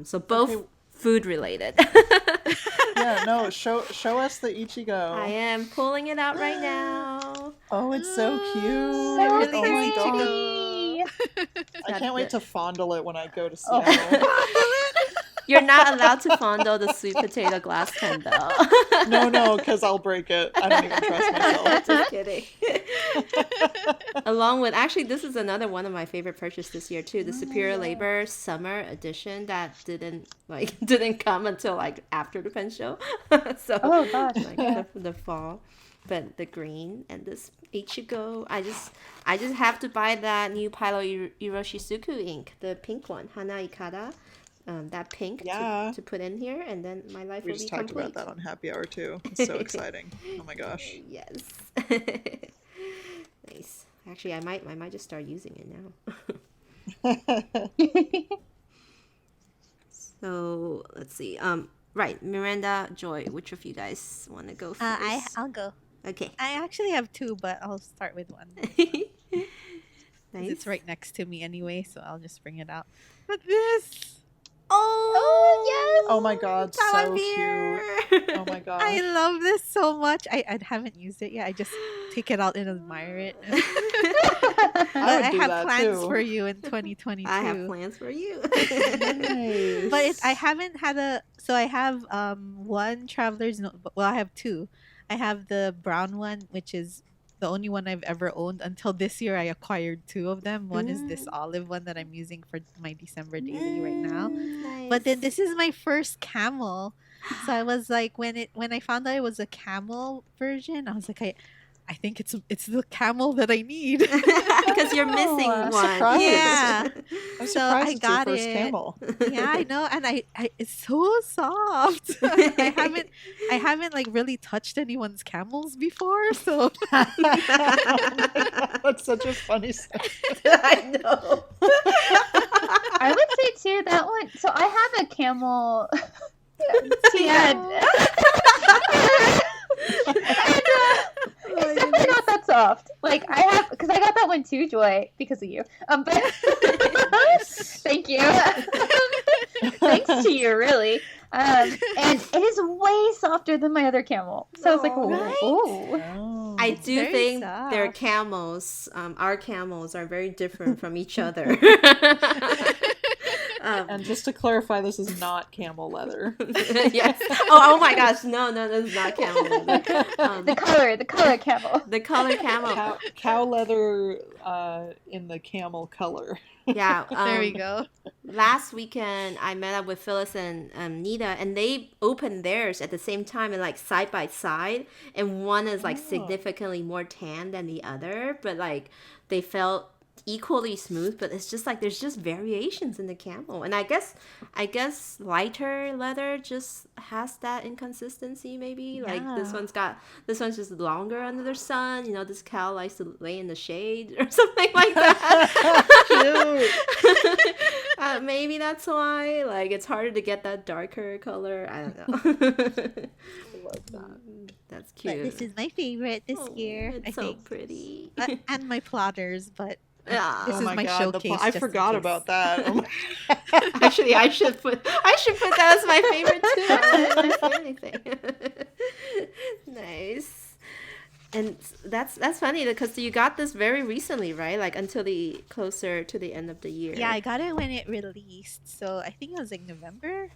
So both Okay. food related. Yeah, no, show us the Ichigo. I am pulling it out right now. Oh, it's so cute. So really Oh my is god. pretty. I can't wait to fondle it when I go to Oh. Seattle. You're not allowed to fondle the sweet potato glass pen, though. No, because I'll break it. I don't even trust myself. Just kidding. Along with, actually, this is another one of my favorite purchases this year too. The Superior Labor Summer Edition that didn't come until like after the pen show. So Oh gosh, like the fall. But the green and this Ichigo, I just have to buy that new Pilo Iroshizuku ink, the pink one, Hana Ikada. That pink to put in here, and then my life We will be just talked complete. about that on Happy Hour too. It's so exciting. Oh my gosh. Yes. Nice. Actually, I might just start using it now. So let's see. Right, Miranda, Joy. Which of you guys want to go first? I'll go. Okay. I actually have two, but I'll start with one. Nice. It's right next to me anyway, so I'll just bring it out. But this. Oh yes! Oh my god, so Palamir! cute. Oh my gosh. I love this so much. I haven't used it yet. I just take it out and admire it. I do have that plans too. for you in 2022. I have plans for you. Nice. But I haven't had a. So I have one traveler's note. Well, I have two. I have the brown one, which is the only one I've ever owned. Until this year, I acquired two of them. One is this olive one that I'm using for my December daily right now. Nice. But then this is my first camel. So I was like, when I found out it was a camel version, I was like, I think it's the camel that I need. because you're missing I'm one. surprised. Yeah. I'm So surprised I it's got your first it. camel. Yeah, I know, and I it's so soft. I haven't like really touched anyone's camels before, so That's such a funny sentence. I know. I would say too that one. So I have a camel. It's definitely not that soft. Like I have, because I got that one too, Joy, because of you. But thank you. Thanks to you, really. And it is way softer than my other camel. So I was like, Oh, oh, right? oh. I do Very think soft. their camels, our camels, are very different from each other. And just to clarify, this is not camel leather. Yes. Oh my gosh. No, this is not camel leather. The color camel. The color camel. Cow leather in the camel color. Yeah. there we go. Last weekend, I met up with Phyllis and Nita, and they opened theirs at the same time and like side by side. And one is like significantly more tan than the other, but like they felt equally smooth. But it's just like there's just variations in the camel, and I guess lighter leather just has that inconsistency. Maybe like this Yeah. one's just longer under the sun. You know, this cow likes to lay in the shade or something like that. Maybe that's why. Like it's harder to get that darker color. I don't know. That's cute. But this is my favorite this year. It's I so think. pretty. And my plotters, but Yeah. This Oh is my my god, showcase, I just in forgot case. about that. Oh my- Actually, I should put that as my favorite too. I didn't say anything. Nice. And that's funny because you got this very recently, right? Like until the closer to the end of the year. yeah, I got it when it released. So I think it was like November.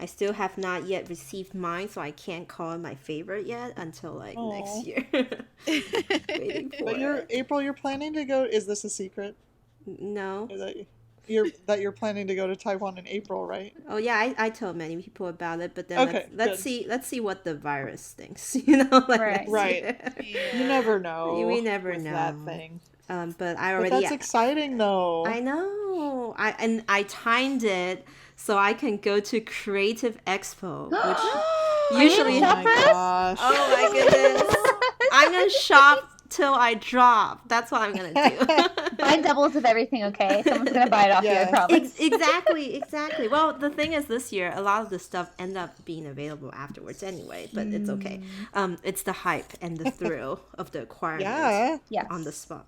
I still have not yet received mine, so I can't call it my favorite yet until like Aw. next year. Waiting for But you're planning to go. Is this a secret? No. Is that you're planning to go to Taiwan in April, right? Oh yeah, I told many people about it, but then Okay, let's good. see what the virus thinks. You know, like Right. next Right. year. You never know. We never with know. that thing. But I But already. that's exciting, though. I know. I timed it so I can go to Creative Expo, which usually. you Oh shop my for us? gosh. Oh my goodness! I'm gonna shop till I drop. That's what I'm gonna do. Mine doubles with everything, okay? Someone's gonna buy it off you, I Yeah. promise. Exactly. Well, the thing is, this year a lot of the stuff end up being available afterwards anyway, but it's okay. It's the hype and the thrill of the acquirement Yeah, Yes. on the spot.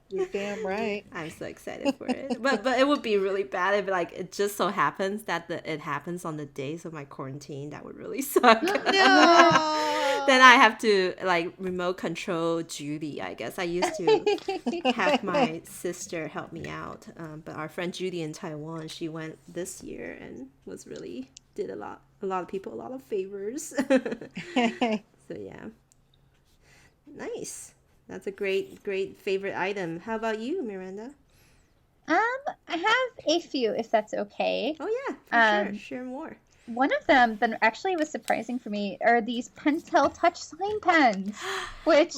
you're damn right. I'm so excited for it. But it would be really bad if like it just so happens that it happens on the days of my quarantine. That would really suck. No. then I have to like remote control Judy, I guess. I used to have my sister help me out. But our friend Judy in Taiwan, she went this year and was really did a lot of people a lot of favors. So yeah. Nice. That's a great favorite item. How about you, Miranda? I have a few, if that's okay. Oh yeah, for sure. Share more. One of them that actually was surprising for me are these Pentel touch sign pens, which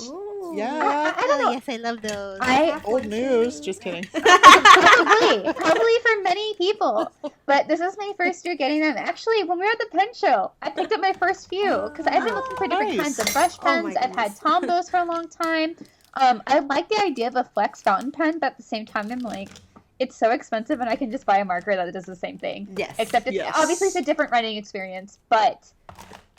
Yeah. I don't know. Yes, I love those. Old news. Just kidding. Probably for many people, but this is my first year getting them. Actually, when we were at the pen show, I picked up my first few because I've been looking for different kinds of brush Oh pens. my I've had Tombos for a long time. I like the idea of a flex fountain pen, but at the same time, I'm like, it's so expensive, and I can just buy a marker that does the same thing. Yes. Except it's obviously it's a different writing experience, but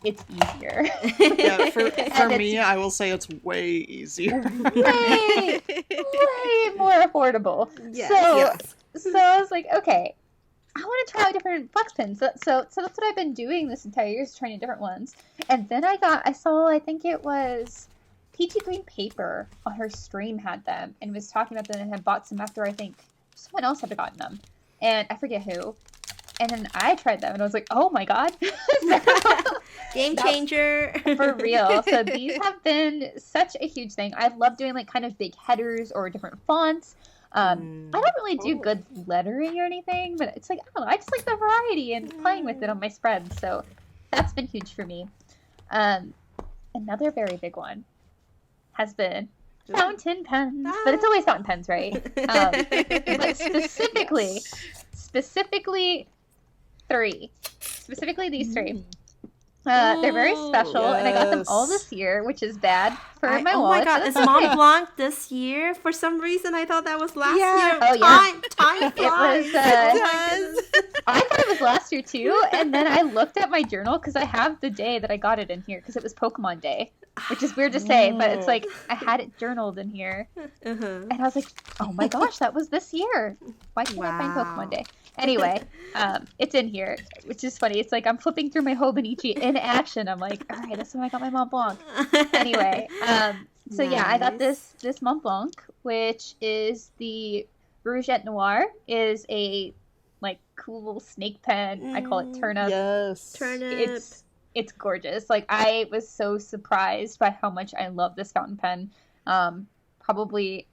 it's easier. Yeah, for me, I will say it's way easier. way more affordable. Yes. So I was like, okay, I want to try out different flex pens. So that's what I've been doing this entire year, is trying different ones. And then I saw, I think it was Peachy Green Paper on her stream had them and was talking about them and had bought some after I think someone else had gotten them. And I forget who. And then I tried them and I was like, oh my god. Game changer. For real. So these have been such a huge thing. I love doing like kind of big headers or different fonts. I don't really do good lettering or anything, but it's like, I don't know, I just like the variety and playing with it on my spread. So that's been huge for me. Another very big one has been fountain pens, but it's always fountain pens, right? But specifically three. Specifically these three. They're very special, and I got them all this year, which is bad for my wallet. Oh my god, is Mont Blanc this year? For some reason, I thought that was last year. Oh yeah, time flies. It was. I thought it was last year too, and then I looked at my journal because I have the day that I got it in here because it was Pokemon Day, which is weird to say, but it's like I had it journaled in here, and I was like, oh my gosh, that was this year. Why can't I find Pokemon Day? Anyway, it's in here, which is funny. It's like I'm flipping through my Hobonichi in action. I'm like, all right, that's when I got my Mont Blanc. Anyway, so yeah, I got this Mont Blanc, which is the Rouget Noir, is a like cool little snake pen. I call it Turnip. Yes. Turnip. It's gorgeous. Like I was so surprised by how much I love this fountain pen. Definitely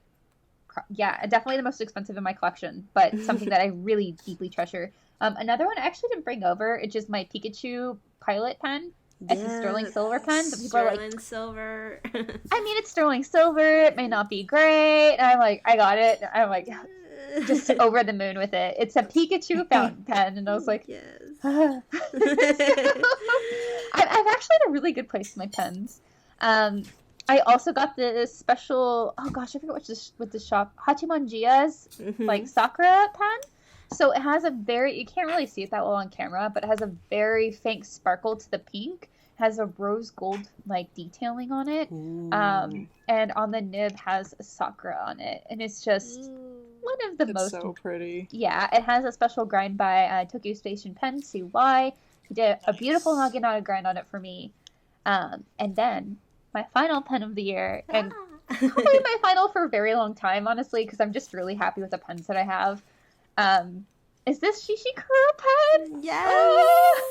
the most expensive in my collection, but something that I really deeply treasure. Another one I actually didn't bring over. It's just my Pikachu Pilot pen. It's a sterling silver pen. But people are like, sterling silver. I mean, it's sterling silver. It may not be great. And I'm like, I got it. I'm like, just over the moon with it. It's a Pikachu fountain pen, and I was like, yes. I've actually had a really good place with my pens. I also got this special, oh gosh, I forget what this shop, Hachimanjia's like Sakura pen. So it has you can't really see it that well on camera, but it has a very faint sparkle to the pink. It has a rose gold like detailing on it. And on the nib has a Sakura on it. And it's just one of the most so pretty. Yeah, it has a special grind by Tokyo Station Pen, CY. He did a beautiful Naginata grind on it for me. And then my final pen of the year, and probably my final for a very long time, honestly, because I'm just really happy with the pens that I have. Is this Shishikura pen? Yes.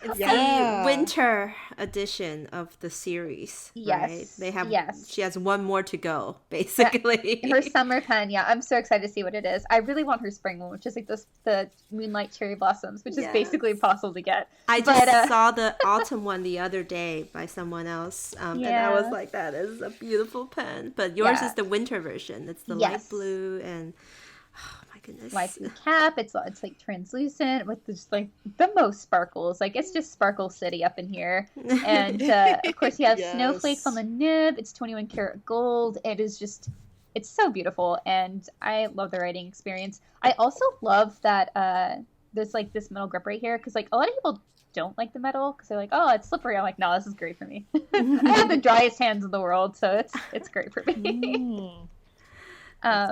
It's the winter edition of the series. Yes. Right? They have. Yes. She has one more to go, basically. Her summer pen. Yeah, I'm so excited to see what it is. I really want her spring one, which is like the Moonlight Cherry Blossoms, which is basically impossible to get. I just saw the autumn one the other day by someone else, and I was like, that is a beautiful pen. But yours is the winter version. It's the light blue and. Goodness. Light blue cap. It's like translucent with just like the most sparkles. Like it's just Sparkle City up in here. And of course you have snowflakes on the nib. It's 21 karat gold. It's so beautiful, and I love the writing experience. I also love that there's like this metal grip right here, because like a lot of people don't like the metal because they're like, oh, it's slippery. I'm like, no, this is great for me. I have the driest hands in the world, so it's great for me.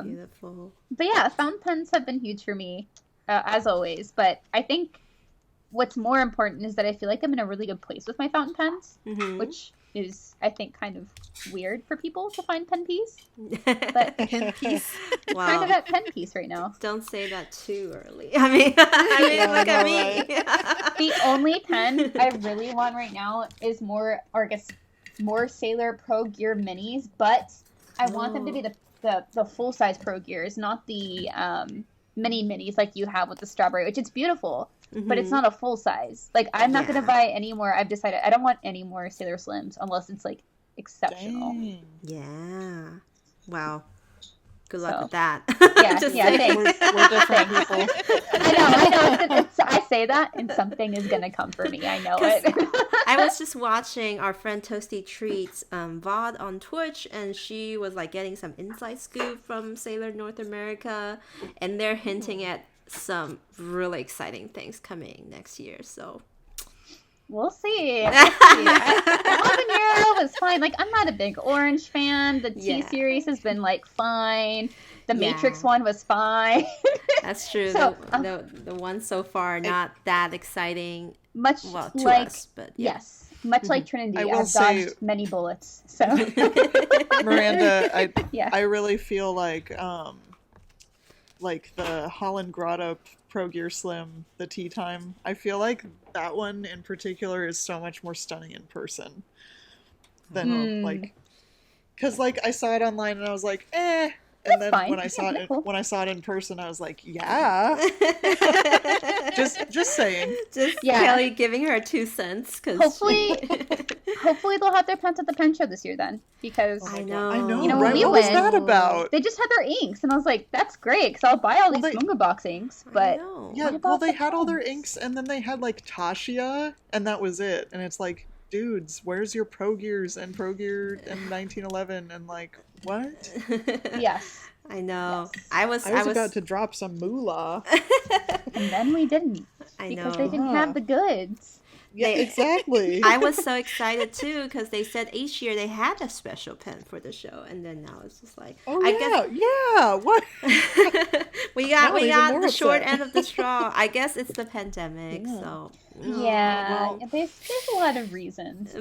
Beautiful. But yeah, fountain pens have been huge for me, as always. But I think what's more important is that I feel like I'm in a really good place with my fountain pens, which is, I think, kind of weird for people to find pen piece. But Pin piece. Wow. kind of at pen piece right now. Don't say that too early. I mean, look at me. The only pen I really want right now is more, or I guess, more Sailor Pro Gear minis, but I want them to be the full size Pro Gears, not the mini minis like you have with the strawberry, which is beautiful, but it's not a full size. Like, I'm not going to buy any more. I've decided I don't want any more Sailor Slims unless it's like exceptional. Dang. Yeah. Wow. Good luck So, with that. yeah, Just yeah, saying. We're different people. I know. I say that, and something is gonna come for me. I know it. I was just watching our friend Toasty Treats VOD on Twitch, and she was like getting some inside scoop from Sailor North America, and they're hinting at some really exciting things coming next year. So We'll see. Habanero was fine. Like, I'm not a big Orange fan. The T series has been like fine. The Matrix one was fine. That's true. So, the one so far not that exciting. Much Well, to like us, but yes, much like Trinity, I will I've say- dodged many bullets. So Miranda, yeah. I really feel like the Holland Grotto Pro Gear Slim, the Tea Time, I feel like that one in particular is so much more stunning in person than like, because like I saw it online and I was like, eh. And then fine. when I saw Yeah, it cool. when I saw it in person, I was like, yeah. just saying. Just Yeah. Kelly giving her 2 cents because Hopefully they'll have their pens at the pen show this year then, because I know. I know, You know, right? when we What was went- that about? they just had their inks, and I was like, that's great, because I'll buy all Well, these they- Munga box inks, but Yeah, What well, about they the had all their pens? inks, and then they had like Tasha, and that was it. And it's like, dudes, where's your Pro Gears and Pro Gear in 1911? And like, what? yes. I know. Yes. I was I was about to drop some moolah. And then we didn't, I because know. they didn't have the goods. Yeah, They- exactly. I was so excited too because they said each year they had a special pen for the show, and then now it's just like, Oh I yeah, what? guess we Now got I'm even more the short upset. end of the straw. I guess it's the pandemic, Yeah. so Yeah, well, there's a lot of reasons,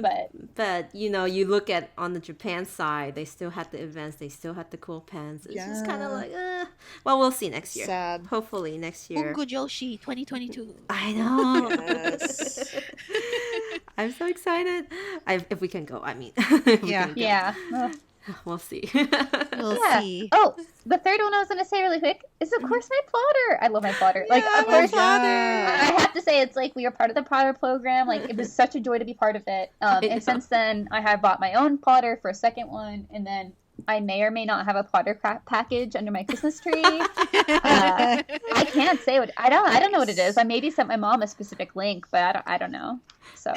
but you know, you look at on the Japan side, they still had the events, they still had the cool pens. It's just kind Yeah. of like, well, we'll see next year. Sad. Hopefully next year. Bungo Joshi 2022. I know. Yes. I'm so excited. If we can go, I mean. If we Yeah. can go. yeah. Ugh. We'll see. We'll Yeah. see. Oh, the third one I was gonna say really quick is of course my plotter. I love my plotter. Like, Yeah, of my course, plotter. I have to say it's like we are part of the plotter program. Like, it was such a joy to be part of it. I know. And since then, I have bought my own plotter for a second one, and then I may or may not have a plotter package under my Christmas tree. I can't say what I don't know what it is. I maybe sent my mom a specific link, but I don't know. So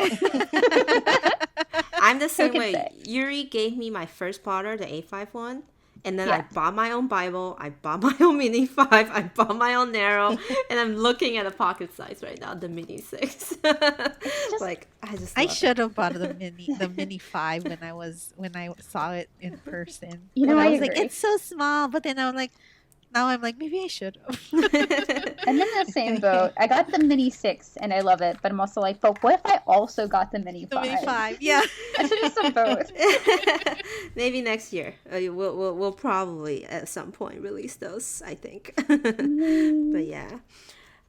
I'm the same can way. say? Yuri gave me my first plotter, the A5 one. And then Yeah. I bought my own Bible. I bought my own Mini 5. I bought my own Narrow. And I'm looking at a pocket size right now, the Mini 6. Like, I just I love it. should have bought the mini 5 when I saw it in person. You know, And I I was like, agree. it's so small, but then I'm like, maybe I should have. I'm in the same boat. I got the Mini 6 and I love it, but I'm also like, but what if I also got the Mini 5? The mini 5, yeah. I should have done both. Maybe next year. We'll probably at some point release those, I think. But yeah.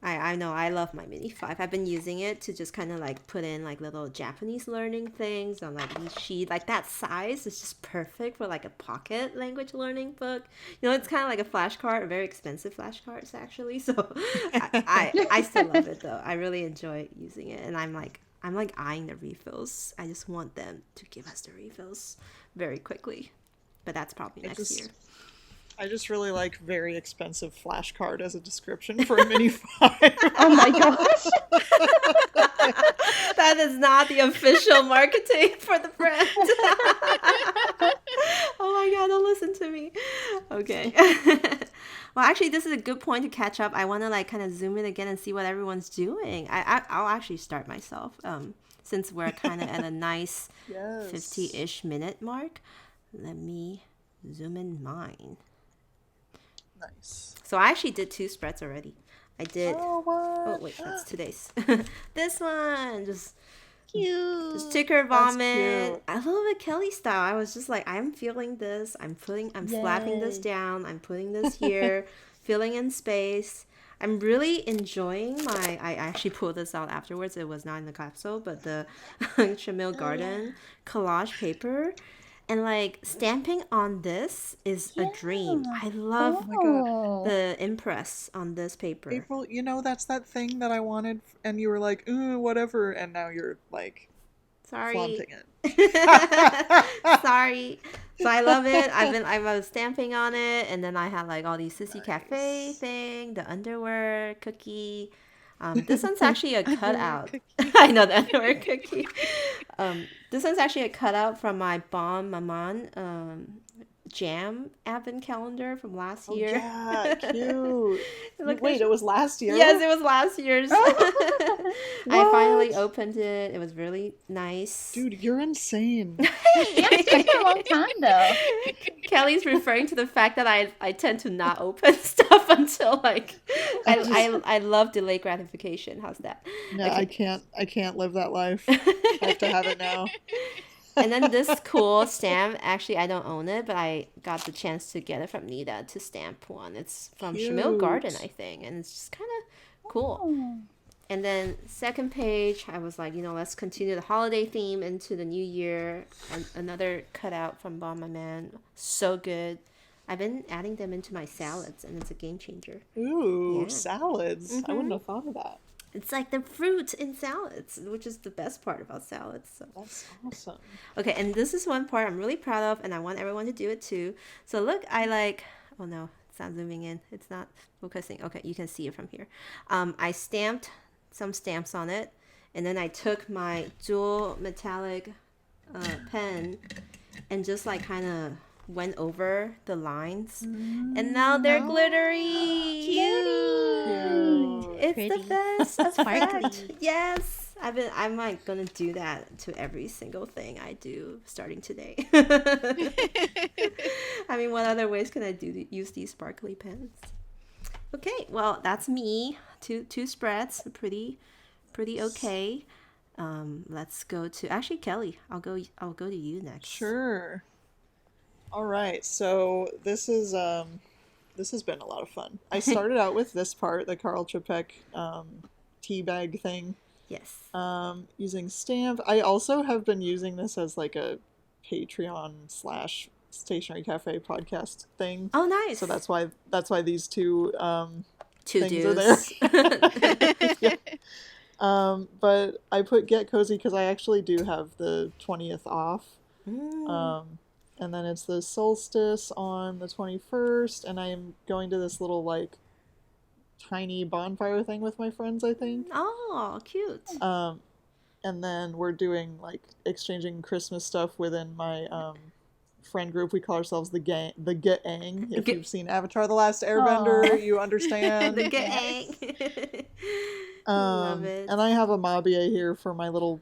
I know I love my Mini 5. I've been using it to just kind of like put in like little Japanese learning things on like each sheet. Like that size is just perfect for like a pocket language learning book. You know, it's kind of like a flashcard, a very expensive flashcards actually. So I still love it though. I really enjoy using it, and I'm like eyeing the refills. I just want them to give us the refills very quickly. But that's probably next year. I just really like very expensive flashcard as a description for a Mini 5. Oh my gosh. That is not the official marketing for the brand. Oh my god, don't listen to me. Okay. Well, actually, this is a good point to catch up. I want to like kind of zoom in again and see what everyone's doing. I'll actually start myself since we're kind of at a nice Yes. 50-ish minute mark. Let me zoom in mine. Nice. So I actually did 2 spreads already. I did. Oh, what? Oh wait, that's today's. This one, just Cute. Sticker That's vomit. cute. I love it Kelly style. I was just like, I'm feeling this. I'm slapping this Yay. down. I'm putting this here, filling in space. I'm really enjoying I actually pulled this out afterwards. It was not in the capsule, but the Chamille Garden collage paper. And like stamping on this is a dream. Yeah. I love my God. Oh. the impress on this paper. April, that's that thing that I wanted, and you were like, ooh, whatever, and now you're like Sorry. flaunting it. Sorry. So I love it. I was stamping on it, and then I had like all these Sissy Cafe Nice. thing, the underwear cookie. This one's actually a Underwear cutout. cookie. I know the underwear cookie. This one's actually a cutout from my Bon Maman jam advent calendar from last year. Yeah, cute. Look, Wait, it was last year? Yes, it was last year's. I finally What? opened it. It was really nice. Dude, you're insane. Yeah, it's been for a long time though. Kelly's referring to the fact that I tend to not open stuff until like I love delayed gratification. How's that? No, Okay. I can't live that life. I have to have it now. And then this cool stamp, actually I don't own it, but I got the chance to get it from Nita to stamp one. It's from Chamille Garden, Cute. I think, and it's just kind of cool. Oh. And then second page, I was like, let's continue the holiday theme into the new year. And another cutout from Bon Man, so good. I've been adding them into my salads, and it's a game changer. Ooh, Yeah. salads. I wouldn't have thought of that. It's like the fruit in salads, which is the best part about salads. So. That's awesome. Okay, and this is one part I'm really proud of, and I want everyone to do it too. So look, oh no, it's not zooming in. It's not focusing. Okay, you can see it from here. I stamped some stamps on it, and then I took my dual metallic pen and just like kind of went over the lines, and now they're glittery. Cute. It's Pretty. the best effect. Sparkly. Yes, I'm like gonna do that to every single thing I do starting today. I mean, what other ways can I use these sparkly pens? Okay, well that's me. Two spreads, pretty okay. Let's go to actually Kelly. I'll go to you next. Sure. All right. So this has been a lot of fun. I started out with this part, the Carl Chapek tea bag thing, Yes. using stamp. I also have been using this as like a Patreon / Stationery Cafe podcast thing. Oh, nice. So that's why these two two things are there. dudes. Yeah. But I put Get Cozy because I actually do have the 20th off. Mm. And then it's the solstice on the 21st, and I am going to this little like tiny bonfire thing with my friends, I think. Oh, cute. And then we're doing like exchanging Christmas stuff within my friend group. We call ourselves the gang. If you've seen Avatar: The Last Airbender, Aw. you understand. The gang. Love it. And I have a Mabie here for my little,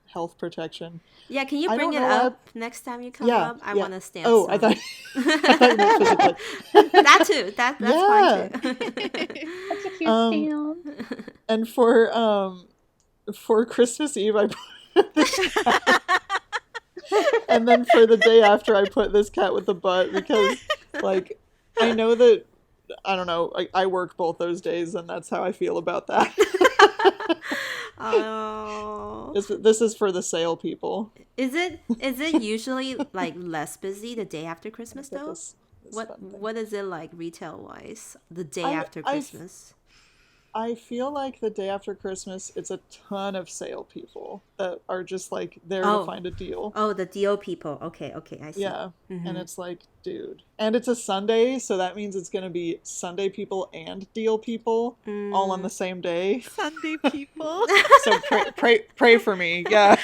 health protection. Yeah, can you I bring don't it know up next time you come Yeah, up? I yeah. want to stand. Oh, I thought you meant physically. That too. That's fine too. That's a cute stamp. And for Christmas Eve, I put this cat. And then for the day after, I put this cat with the butt because, like, I know that, I don't know, I work both those days, and that's how I feel about that. Oh. This is for the sale people. Is it usually like less busy the day after Christmas though? This What fun thing. what is it like retail wise the day I- after I- Christmas? I feel like the day after Christmas, it's a ton of sale people that are just like there Oh. to find a deal. Oh, the deal people. Okay, I see. Yeah, Mhm. and it's like, dude. And it's a Sunday, so that means it's going to be Sunday people and deal people all on the same day. Sunday people. So pray for me, yes.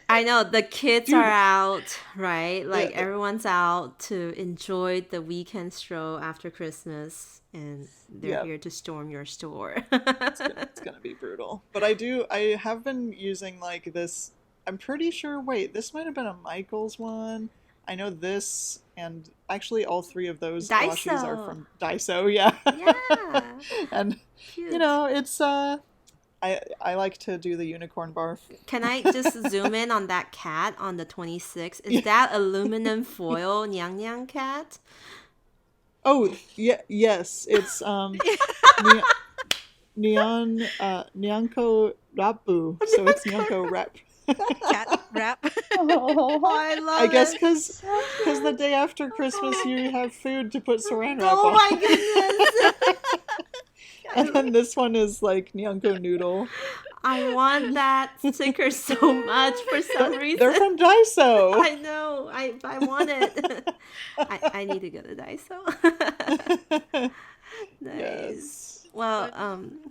I know the kids Dude. are out, right? Like Yeah. everyone's out to enjoy the weekend stroll after Christmas, and they're Yep. here to storm your store. It's gonna be brutal. But I have been using like this. I'm pretty sure. Wait, this might have been a Michaels one. I know this, and actually all three of those washes are Daiso. from Daiso. Yeah. Yeah, And cute. it's I I like to do the unicorn barf. Can I just zoom in on that cat on the 26th? Is that aluminum foil Nyang Nyang cat? Oh, yeah, yes, it's neon Nyanko Rapu, so it's Nyanko Rep. Cat wrap. Oh, I love I guess it. because the day after Christmas you have food to put saran wrap Oh on. my goodness. And then this one is like Nyanko Noodle. I want that sticker so much for some reason. They're from Daiso. I know. I want it. I need to go to Daiso. Nice. Yes. Well,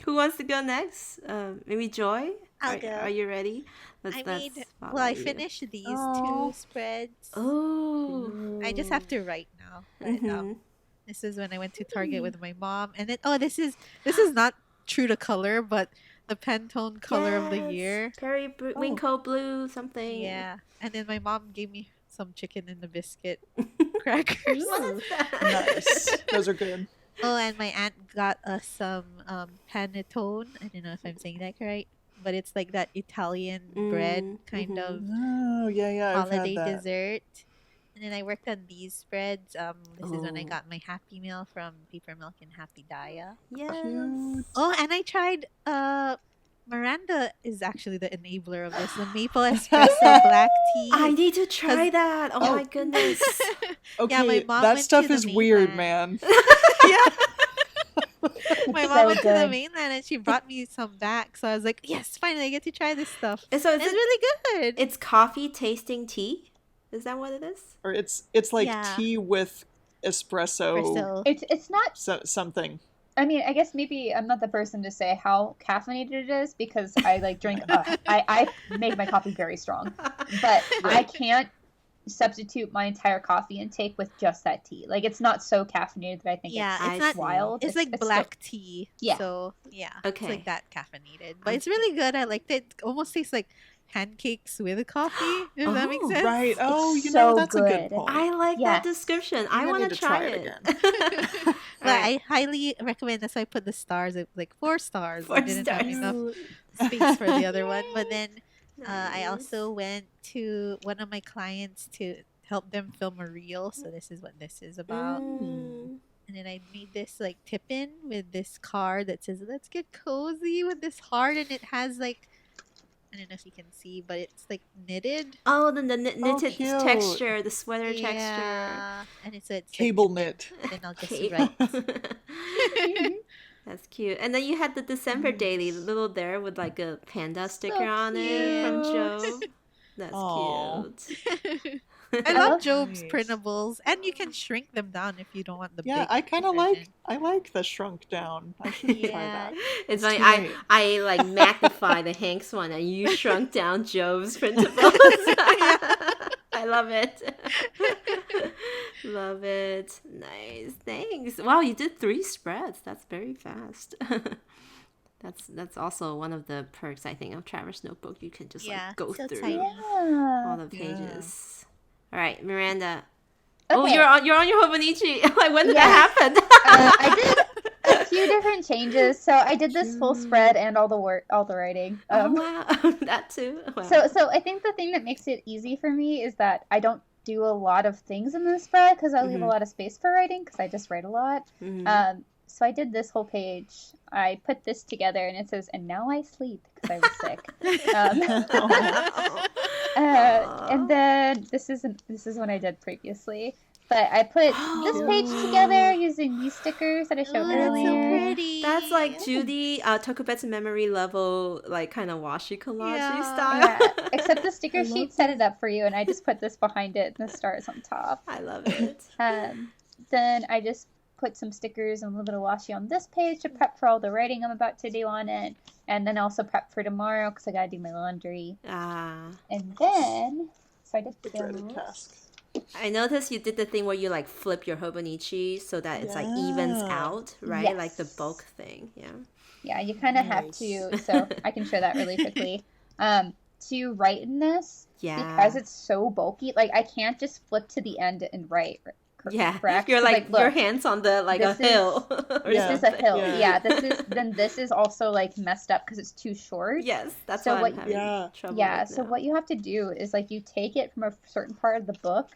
who wants to go next? Maybe Joy? I'll go. Are you ready? I made. Well, I spotlight you. finished these Aw. 2 spreads. Oh. I just have to write now. But, Mhm. this is when I went to Target with my mom, and then this is not true to color, but the Pantone color of the Yes, year. Winkle blue something. Yeah, and then my mom gave me some chicken in the biscuit crackers. What is that? Nice. Those are good. Oh, and my aunt got us some panettone. I don't know if I'm saying that right, but it's like that Italian bread kind of Oh, yeah, I've holiday had that. dessert. And then I worked on these spreads. This is when I Oh. got my Happy Meal from Paper Milk and Happy Daya. Yes. Cute. Oh, and I tried. Miranda is actually the enabler of this. The maple espresso black tea. I need to try that. Oh, Oh. my goodness. Okay, Yeah, my mom that went stuff to the is weird, mainland. man. Yeah. My It's mom so went to the good. mainland and she brought me some back. So I was like, yes, finally I get to try this stuff. And so is It's it? really good. It's coffee tasting tea. Is that what it is? Or it's like Yeah. tea with espresso, Espresso. It's not. something. I mean, I guess maybe I'm not the person to say how caffeinated it is because I like drink. I make my coffee very strong, but I can't substitute my entire coffee intake with just that tea. Like it's not so caffeinated that I think Yeah, I it's not see. wild. It's like still- black tea. Yeah. So yeah. Okay. It's like that caffeinated. But it's really good. I liked it. It almost tastes like pancakes with coffee. If that makes Oh, sense. Right. Oh, It's you know, so that's a good good. point. I like Yes. that description. I Maybe I want need to to try try it. it But I highly recommend. That's why I put the stars at like 4 stars. I 4 didn't have stars. enough space for the other one. But then I Nice. also went to one of my clients to help them film a reel. So this is what this is about. Mm. And then I made this like tip in with this card that says, "Let's get cozy with this heart," and it has like, I don't know if you can see, but it's like knitted. Oh, the knitted cute. texture, the sweater Yeah, and it's like Cable knit. Then I'll just texture. write. That's cute. And then you had the December daily, the little there with like a panda sticker on it from Joe. That's Aw. cute. I love love Job's Nice. printables, and you can shrink them down if you don't want the Yeah, big I kind of version. like the shrunk down. I should try Yeah. that. It's It's funny. great. I like magnify the Hanks one, and you shrunk down Joe's printables. I love it. Love it. Nice. Thanks. Wow, you did 3 spreads. That's very fast. That's also one of the perks I think of Traverse Notebook. You can just Yeah, like go so through tiny. all Yeah. the Yeah. pages. All right, Miranda. Okay. Oh, you're on your Hobonichi. Like when did Yeah. that happen? I did a few different changes. So I did this full spread and all the writing. Oh wow, that too. Wow. So I think the thing that makes it easy for me is that I don't do a lot of things in the spread because I leave a Mhm. lot of space for writing because I just write a lot. Mhm. So I did this whole page. I put this together and it says, "And now I sleep" because I was sick. And then this is when I did previously. But I put this page together using these stickers that I showed Oh, that's so earlier. pretty. That's like Judy Tokubetsu memory level, like kind of washi collage Yeah. style. Yeah, except the sticker I sheet love set it up for you, and I just put this behind it and the stars on top. I love it. Then I just put some stickers and a little bit of washi on this page to prep for all the writing I'm about to do on it, and then also prep for tomorrow because I gotta do my laundry. Ah, And then, so I did The dreaded those. task. I noticed you did the thing where you like flip your Hobonichi so that it's like evens Yeah. out, right? Like the Yes. bulk thing. Yeah. Yeah, you kind of have Nice. to. So I can show that really quickly. To write in this, Yeah. because it's so bulky, like I can't just flip to the end and write Yeah, correct. you're 'Cause, like your look, hands on the like a this is hill or this is a something. hill. Yeah. Yeah, this is also like messed up because it's too short. Yes, that's So what I'm what? having Yeah. trouble Yeah, with so now. what you have to do is like you take it from a certain part of the book,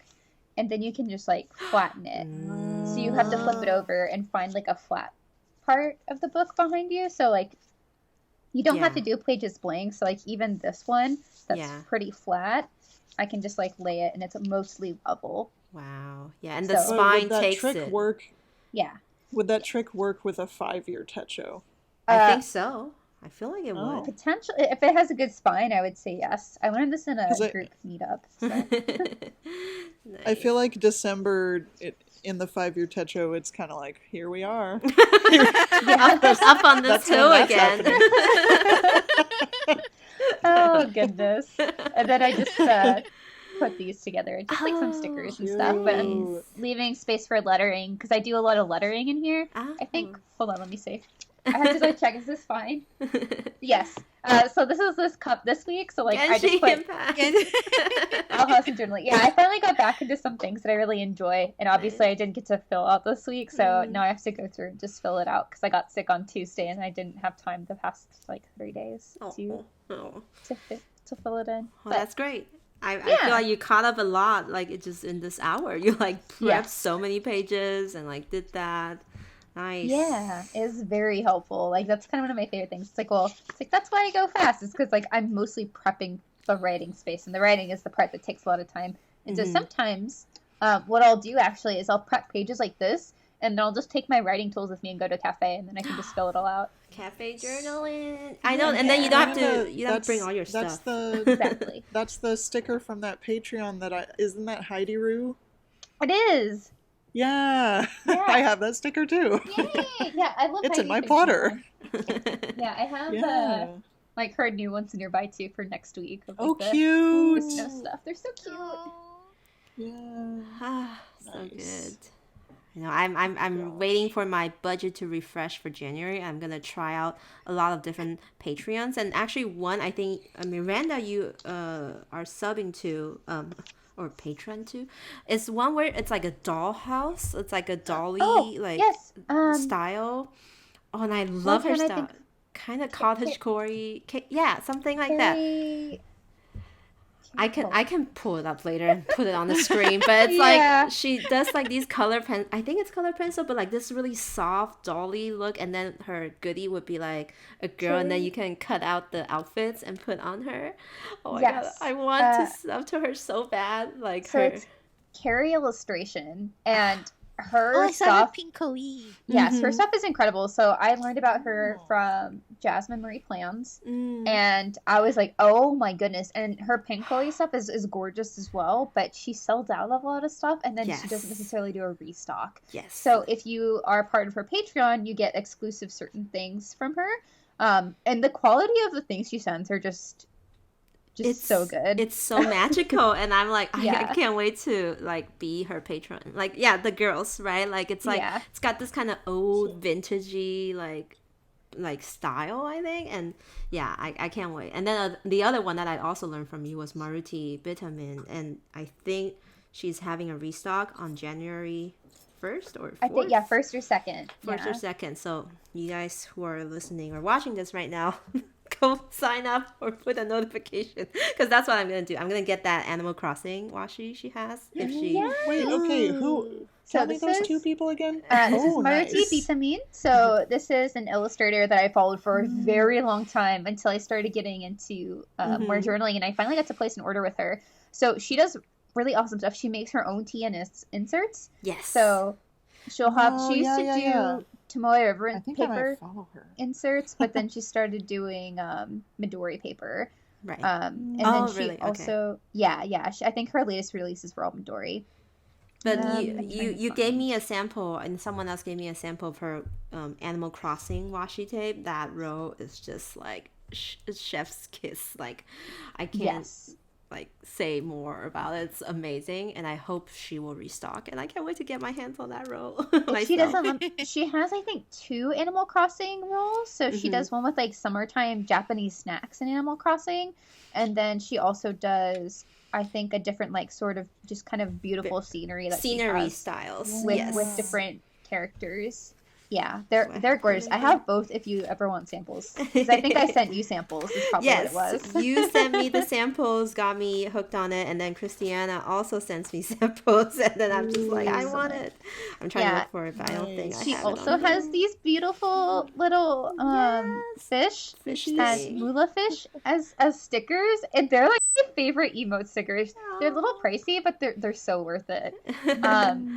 and then you can just like flatten it. So you have to flip it Ah. over and find like a flat part of the book behind you. So like you don't have Yeah. to do pages blank. So like even this one that's Yeah. pretty flat, I can just like lay it and it's mostly level. Wow. Yeah, and the So- But spine would that takes trick it. work? Yeah. Would that trick work with a 5-year Techo? I think so. I feel like it Oh. would. Potential if it has a good spine, I would say yes. I learned this in a 'Cause group meetup. So. I feel Nice. like December in the 5-year Techo, it's kind of like, here we are. Up on this That's when hill that's again. Oh goodness! And then I just put these together, just like some stickers and stuff. But I'm Cute. leaving space for lettering because I do a lot of lettering in here. I think. Hold on, let me see. I have to go check. Is this fine? Yes. So this is this cup this week. So like I just Genshin put. Impact. I'll have some journaling. Yeah, I finally got back into some things that I really enjoy, and obviously I didn't get to fill out this week, so now I have to go through and just fill it out because I got sick on Tuesday and I didn't have time the past like 3 days to fill it in. Well, that's great. I Yeah. feel like you caught up a lot, like it just in this hour. You like prepped Yes. so many pages and like did that. Nice. Yeah, it's very helpful. Like that's kind of one of my favorite things. It's like, well, it's like that's why I go fast. It's because like I'm mostly prepping the writing space, and the writing is the part that takes a lot of time. And so sometimes, what I'll do actually is I'll prep pages like this, and then I'll just take my writing tools with me and go to a cafe, and then I can just fill it all out. Cafe journaling. I know, and then you don't have to. You don't have to bring all your That's stuff. the Exactly. that's the sticker from that Patreon that isn't that Heidi Roo? It is. Yeah. Yeah. I have that sticker too. Yay! Yeah, I love. It's in Heidi's my plotter. Patreon. Yeah, I have Yeah. like her new ones nearby too for next week. Of, like, Oh, the cute. snow stuff. They're so cute. Yeah. Ah, so Nice. good. You know, I'm waiting for my budget to refresh for January. I'm gonna try out a lot of different Patreons, and actually one I think Miranda you are subbing to or patron to is one where it's like a dollhouse. It's like a dolly like Yes. style. Oh, and I love her one I style. think- Kind of cottage core, yeah, something like that. Very... I can pull it up later and put it on the screen, but it's Yeah. like she does like these color pen. I think it's color pencil, but like this really soft dolly look, and then her goodie would be like a girl, and then you can cut out the outfits and put on her. Oh my god, Yes. I want to sub to her so bad. Like So her. it's Carrie illustration, and her Oh, I saw stuff. that Pinko-y. Yes, her Mhm. stuff is incredible. So I learned about her from Jasmine Marie Plans, and I was like, oh my goodness. And her Pinkoi stuff is gorgeous as well, but she sells out of a lot of stuff, and then she doesn't Yes. necessarily do a restock. Yes. So if you are part of her Patreon, you get exclusive certain things from her. And the quality of the things she sends are just it's so good. It's so magical, and I'm like, I Yeah. can't wait to like be her patron. Like, yeah, the girls, right? Like, it's like Yeah. it's got this kind of old vintagey like style, I think, and yeah, I can't wait. And then the other one that I also learned from you was Maruti Vitamin, and I think she's having a restock on January 1st or 4th. I think, yeah, first or second. First yeah. or second. So you guys who are listening or watching this right now, go sign up or put a notification, because that's what I'm gonna do. I'm gonna get that Animal Crossing washi she has. If she Yeah. Wait, okay, who? So Tell me this those is- two people again. This is Oh, Maruti nice. Vitamin. So this is an illustrator that I followed for a very long time until I started getting into more journaling, and I finally got to place an order with her. So she does really awesome stuff. She makes her own TNS inserts. yes. So she'll have. Oh, She used yeah, to yeah. do Tomoe River I think I paper might follow her. inserts, but then she started doing Midori paper. right. And Oh, then she really? Okay. also, yeah. I think her latest releases were all Midori. But I'm trying you to gave find- me a sample, and someone else gave me a sample of her Animal Crossing washi tape. That row is just like chef's kiss. Like I can't. Yes. like say more about it. It's amazing, and I hope she will restock. And I can't wait to get my hands on that roll If she myself. doesn't, she has I think 2 Animal Crossing rolls. So she does one with like summertime Japanese snacks in Animal Crossing, and then she also does I think a different like sort of just kind of beautiful scenery that she Scenery has styles. with Yes. different characters. Yeah, Wow. they're gorgeous. I have both if you ever want samples. Because I think I sent you samples is probably Yes, what it was. you sent me the samples, got me hooked on it, and then Christiana also sends me samples, and then I'm just like, I want it. I'm trying to Yeah. look for it, but I don't think I She have also it on has here. these beautiful little fish Fishies. and moolah fish as stickers, and they're like my favorite emote stickers. They're a little pricey, but they're so worth it.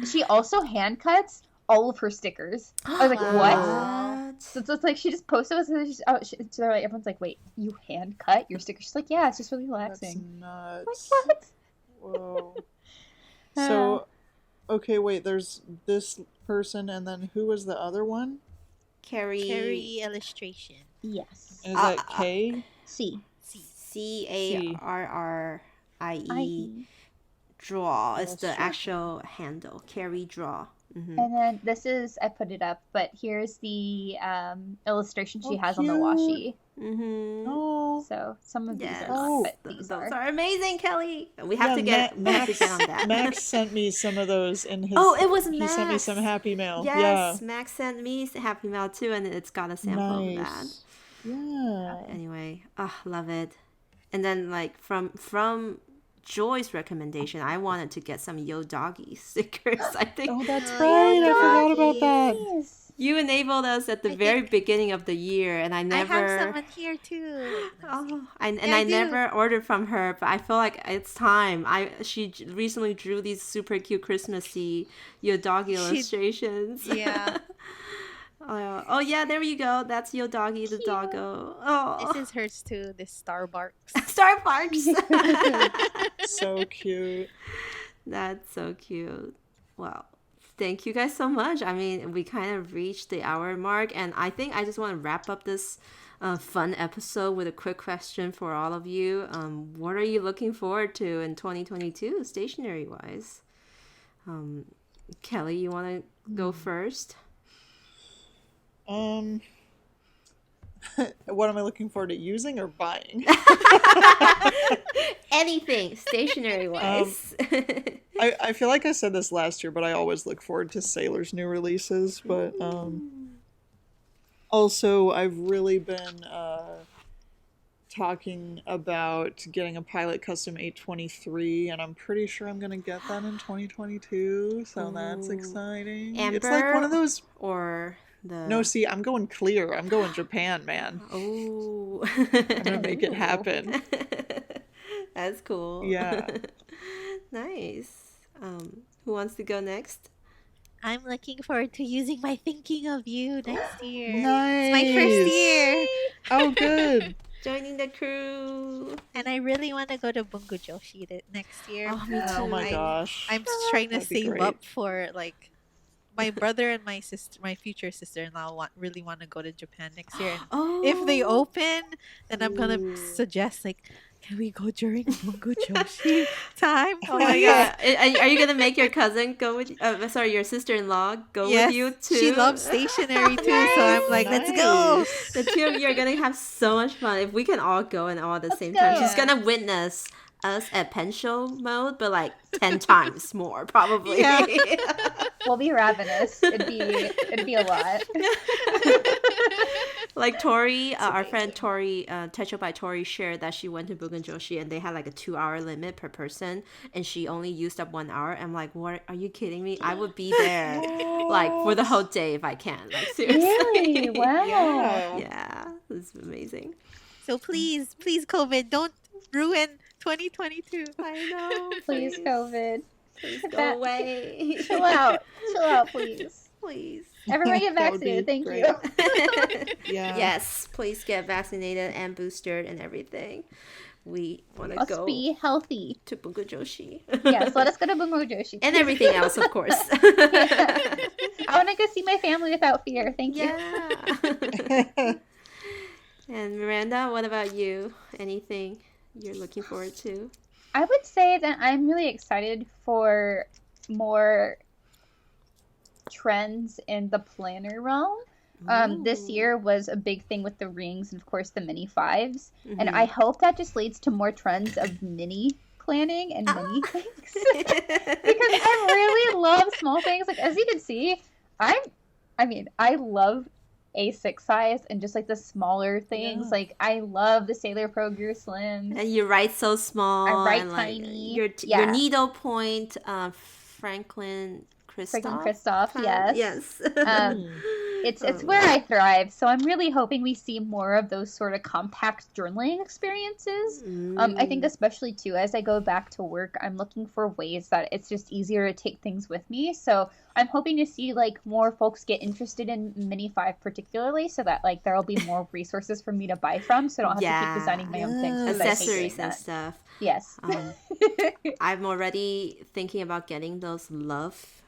She also hand cuts all of her stickers. I was like, Wow. what? So it's like she just posted this, and so they're like, everyone's like, wait, you hand cut your stickers? She's like, yeah, it's just really That's relaxing. nuts. Like, what? Whoa. So, okay, wait. There's this person, and then who was the other one? Carrie illustration. Yes. Is that K? C. CARRIE draw is the actual handle. Carrie draw. And then this is, I put it up, but here's the illustration she has on the cute. washi. Oh, So some of these Yes, are not, but these those are. are amazing, Kelly. We have to yeah, get we have to get on that. Max sent me some of those in his. Oh, it was He Max. sent me some Happy Mail. Yes, Max sent me Happy Mail too, and it's got a sample of that. Nice. Yeah. Anyway, love it. And then like from Joy's recommendation, I wanted to get some Yo Doggy stickers. I think Oh, that's right. I forgot about that. Yes. you enabled us at the I very think- beginning of the year, and I never. I have someone here too. Oh, I I do. never ordered from her, but I feel like it's time. She recently drew these super cute Christmassy Yo Doggy illustrations. Yeah. Oh yeah, there you go. That's Yo Doggy the doggo. Oh, This is hers too. This Starbucks. Starbucks. So cute. That's so cute. Well, thank you guys so much. I mean, we kind of reached the hour mark, and I think I just want to wrap up this fun episode with a quick question for all of you. What are you looking forward to in 2022, stationery wise? Kelly, you want to go first? What am I looking forward to using or buying? Anything stationery wise. I feel like I said this last year, but I always look forward to Sailor's new releases. But also, I've really been talking about getting a Pilot Custom 823, and I'm pretty sure I'm gonna get that in 2022. So that's Ooh. exciting. Amber It's like one of those. or the No, see, I'm going clear. I'm going Japan, man. Oh, I'm gonna make it happen. That's cool. Yeah. Nice. Who wants to go next? I'm looking forward to using my Thinking of You next year. Nice. It's my first year. Oh, good. Joining the crew. And I really want to go to Bungo Joshi next year. Oh, me Oh my I- gosh. I'm trying to That'd be save great. up for like my brother and my sister, my future sister-in-law really want to go to Japan next year. And Oh, if they open, then I'm gonna Ooh. suggest like, can we go during Bungo Joshi time? Oh my god! Are you gonna make your cousin go with? Sorry, your sister-in-law go Yes, with you too. she loves stationery too, so I'm like, let's go. Nice. The two of you are gonna have so much fun if we can all go and all at the Let's same time. She's go. gonna witness us at pen show mode, but like 10 times more probably. Yeah. We'll be ravenous. It'd be a lot. Like Tori, our friend Tori, Techo by Tori shared that she went to Bugan Joshi and they had like a 2-hour limit per person, and she only used up 1 hour. I'm like, what? Are you kidding me? I would be there like for the whole day if I can. Like seriously. Really? Wow. Yeah. Yeah, it's amazing. So please, COVID, don't ruin 2022. I know. Please, COVID. Please go away. Chill out, please. Please. Everybody get That would be vaccinated. Thank great. you. Yeah. Yes, please get vaccinated and boosted and everything. We want to Let's go be healthy. to Bungo Joshi. Yes, let us go to Bungo Joshi. And everything else, of course. I want to go see my family without fear. Thank you. Yeah. And Miranda, what about you? Anything you're looking forward to? I would say that I'm really excited for more trends in the planner realm. This Ooh. year was a big thing with the rings and, of course, the mini fives. And I Mhm. hope that just leads to more trends of mini planning and Ah. mini things. Because I really love small things. Like, as you can see, I love A6 size and just like the smaller things. Yeah. Like, I love the Sailor Pro Gear Slims. And you write so I small, write and like tiny. your Yeah. needle point, Franklin Friggin' Christoph. Kristoff, yes. Yes. Um, it's Oh, where I thrive, so I'm really hoping we see more of those sort of compact journaling experiences. I think especially too, as I go back to work, I'm looking for ways that it's just easier to take things with me. So I'm hoping to see like more folks get interested in Mini 5 particularly, so that like there'll be more resources for me to buy from, so I don't have to Yeah. keep designing my own things. 'Cause I hate accessories doing and that. stuff. Yes. I'm already thinking about getting those love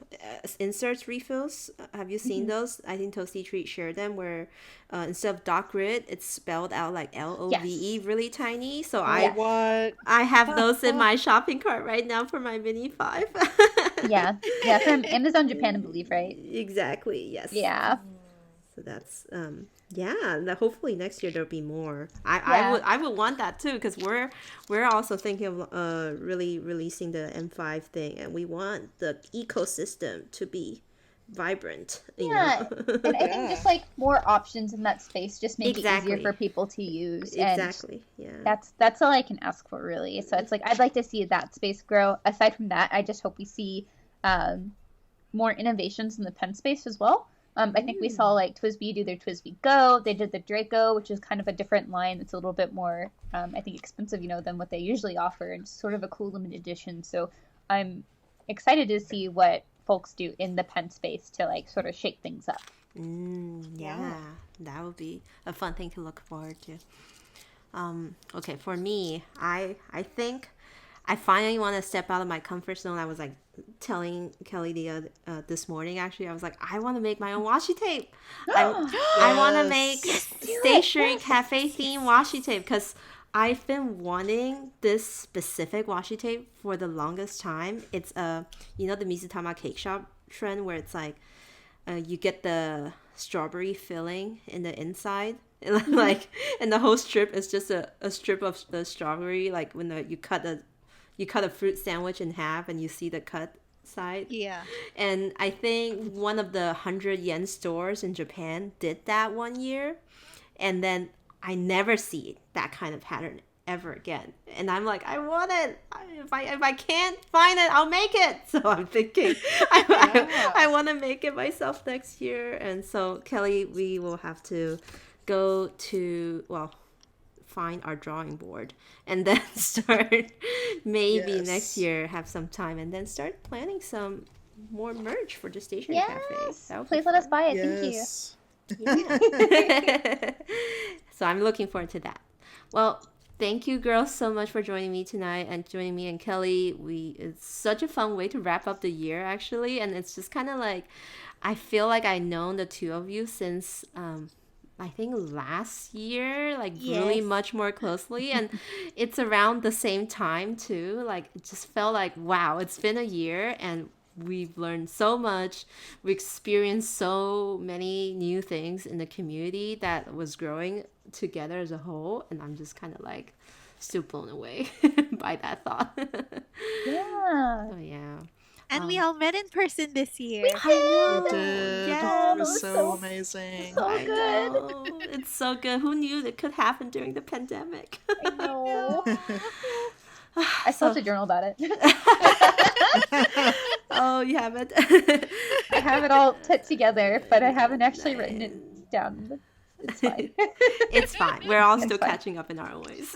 inserts refills. Have you seen those? I think Toasty Treat shared them where instead of dot grid, it's spelled out like LOVE, Yes. really tiny. So Yes. What? I have those in my shopping cart right now for my Mini 5. Yeah. Yeah, from Amazon Japan, I believe, right? Exactly, yes. Yeah. So that's yeah, hopefully next year there'll be more. I Yeah. I would want that too, because we're also thinking of really releasing the M5 thing, and we want the ecosystem to be vibrant, you Yeah, know. and I think just like more options in that space just make it easier Exactly. for people to use, and Exactly. Yeah. that's all I can ask for really. So it's like I'd like to see that space grow. Aside from that, I just hope we see more innovations in the pen space as well. I think we saw like TWSBI do their TWSBI Go. They did the Draco, which is kind of a different line. It's a little bit more, I think, expensive, than what they usually offer, and sort of a cool limited edition. So I'm excited to see what folks do in the pen space to like sort of shake things up. Yeah, that would be a fun thing to look forward to. Okay, for me, I think I finally want to step out of my comfort zone. I was like telling Kelly this morning, actually, I was like, I want to make my own washi tape. I want to make Stationery Cafe theme washi tape, because I've been wanting this specific washi tape for the longest time. It's the Mizutama cake shop trend where it's like you get the strawberry filling in the inside. Like, and the whole strip is just a strip of the strawberry, like when you cut a fruit sandwich in half and you see the cut side. Yeah. And I think one of the 100 yen stores in Japan did that one year, and then I never see that kind of pattern ever again. And I'm like, I want it. If I can't find it, I'll make it. So I'm thinking I want to make it myself next year. And so Kelly, we will have to go to find our drawing board and then start maybe next year, have some time, and then start planning some more merch for the Stationery Cafe. That would be Please let us fun. buy it. Yes. So I'm looking forward to that. Well, thank you girls so much for joining me tonight and joining me and Kelly. It's such a fun way to wrap up the year, actually, and it's just kind of like I feel like I've known the two of you since I think last year, like really Yes. much more closely, and it's around the same time too. Like it just felt like, wow, it's been a year and we've learned so much. We experienced so many new things in the community that was growing together as a whole, and I'm just kind of like still blown away by that thought. Yeah. So yeah. And we all met in person this year. I We know. did. Yes. It was so amazing. So I good. know. It's so good. Who knew that could happen during the pandemic? I know. I still have to journal about it. Oh, you haven't? I have it all put together, but I haven't actually written it down. It's fine. It's fine. We're all It's still fine. catching up in our own ways.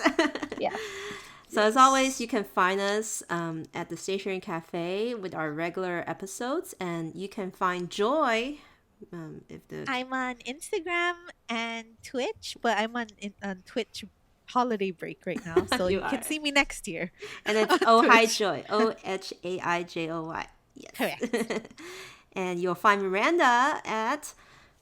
Yeah. So as always, you can find us at the Stationery Cafe with our regular episodes, and you can find Joy. I'm on Instagram and Twitch, but I'm on Twitch holiday break right now, so You you can are. see me next year. And it's Oh Hi Joy, OHAIJOY. Yes. Correct. And you'll find Miranda at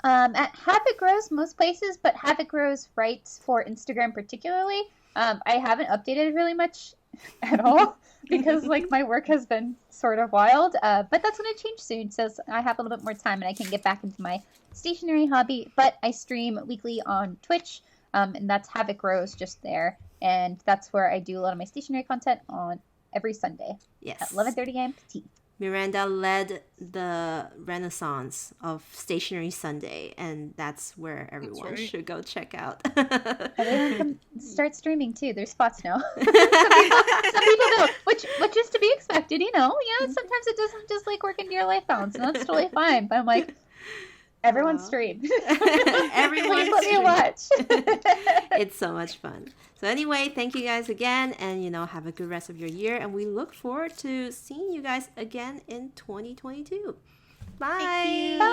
Habit Grows most places, but Habit Grows writes for Instagram particularly. I haven't updated really much at all because like my work has been sort of wild. But that's going to change soon, so I have a little bit more time and I can get back into my stationery hobby. But I stream weekly on Twitch, and that's Havoc Rose just there, and that's where I do a lot of my stationery content on every Sunday Yes. at 11:30 a.m. PT. Miranda led the renaissance of Stationery Sunday, and that's where everyone right. should go check out. Everyone come start streaming too. There's spots now. Some people don't, which is to be expected, you know. Yeah, sometimes it doesn't just like work into your life balance, and that's totally fine. But I'm like, everyone stream. Everyone Please let me stream. watch. It's so much fun. So anyway, thank you guys again, and have a good rest of your year, and we look forward to seeing you guys again in 2022. Bye. Bye.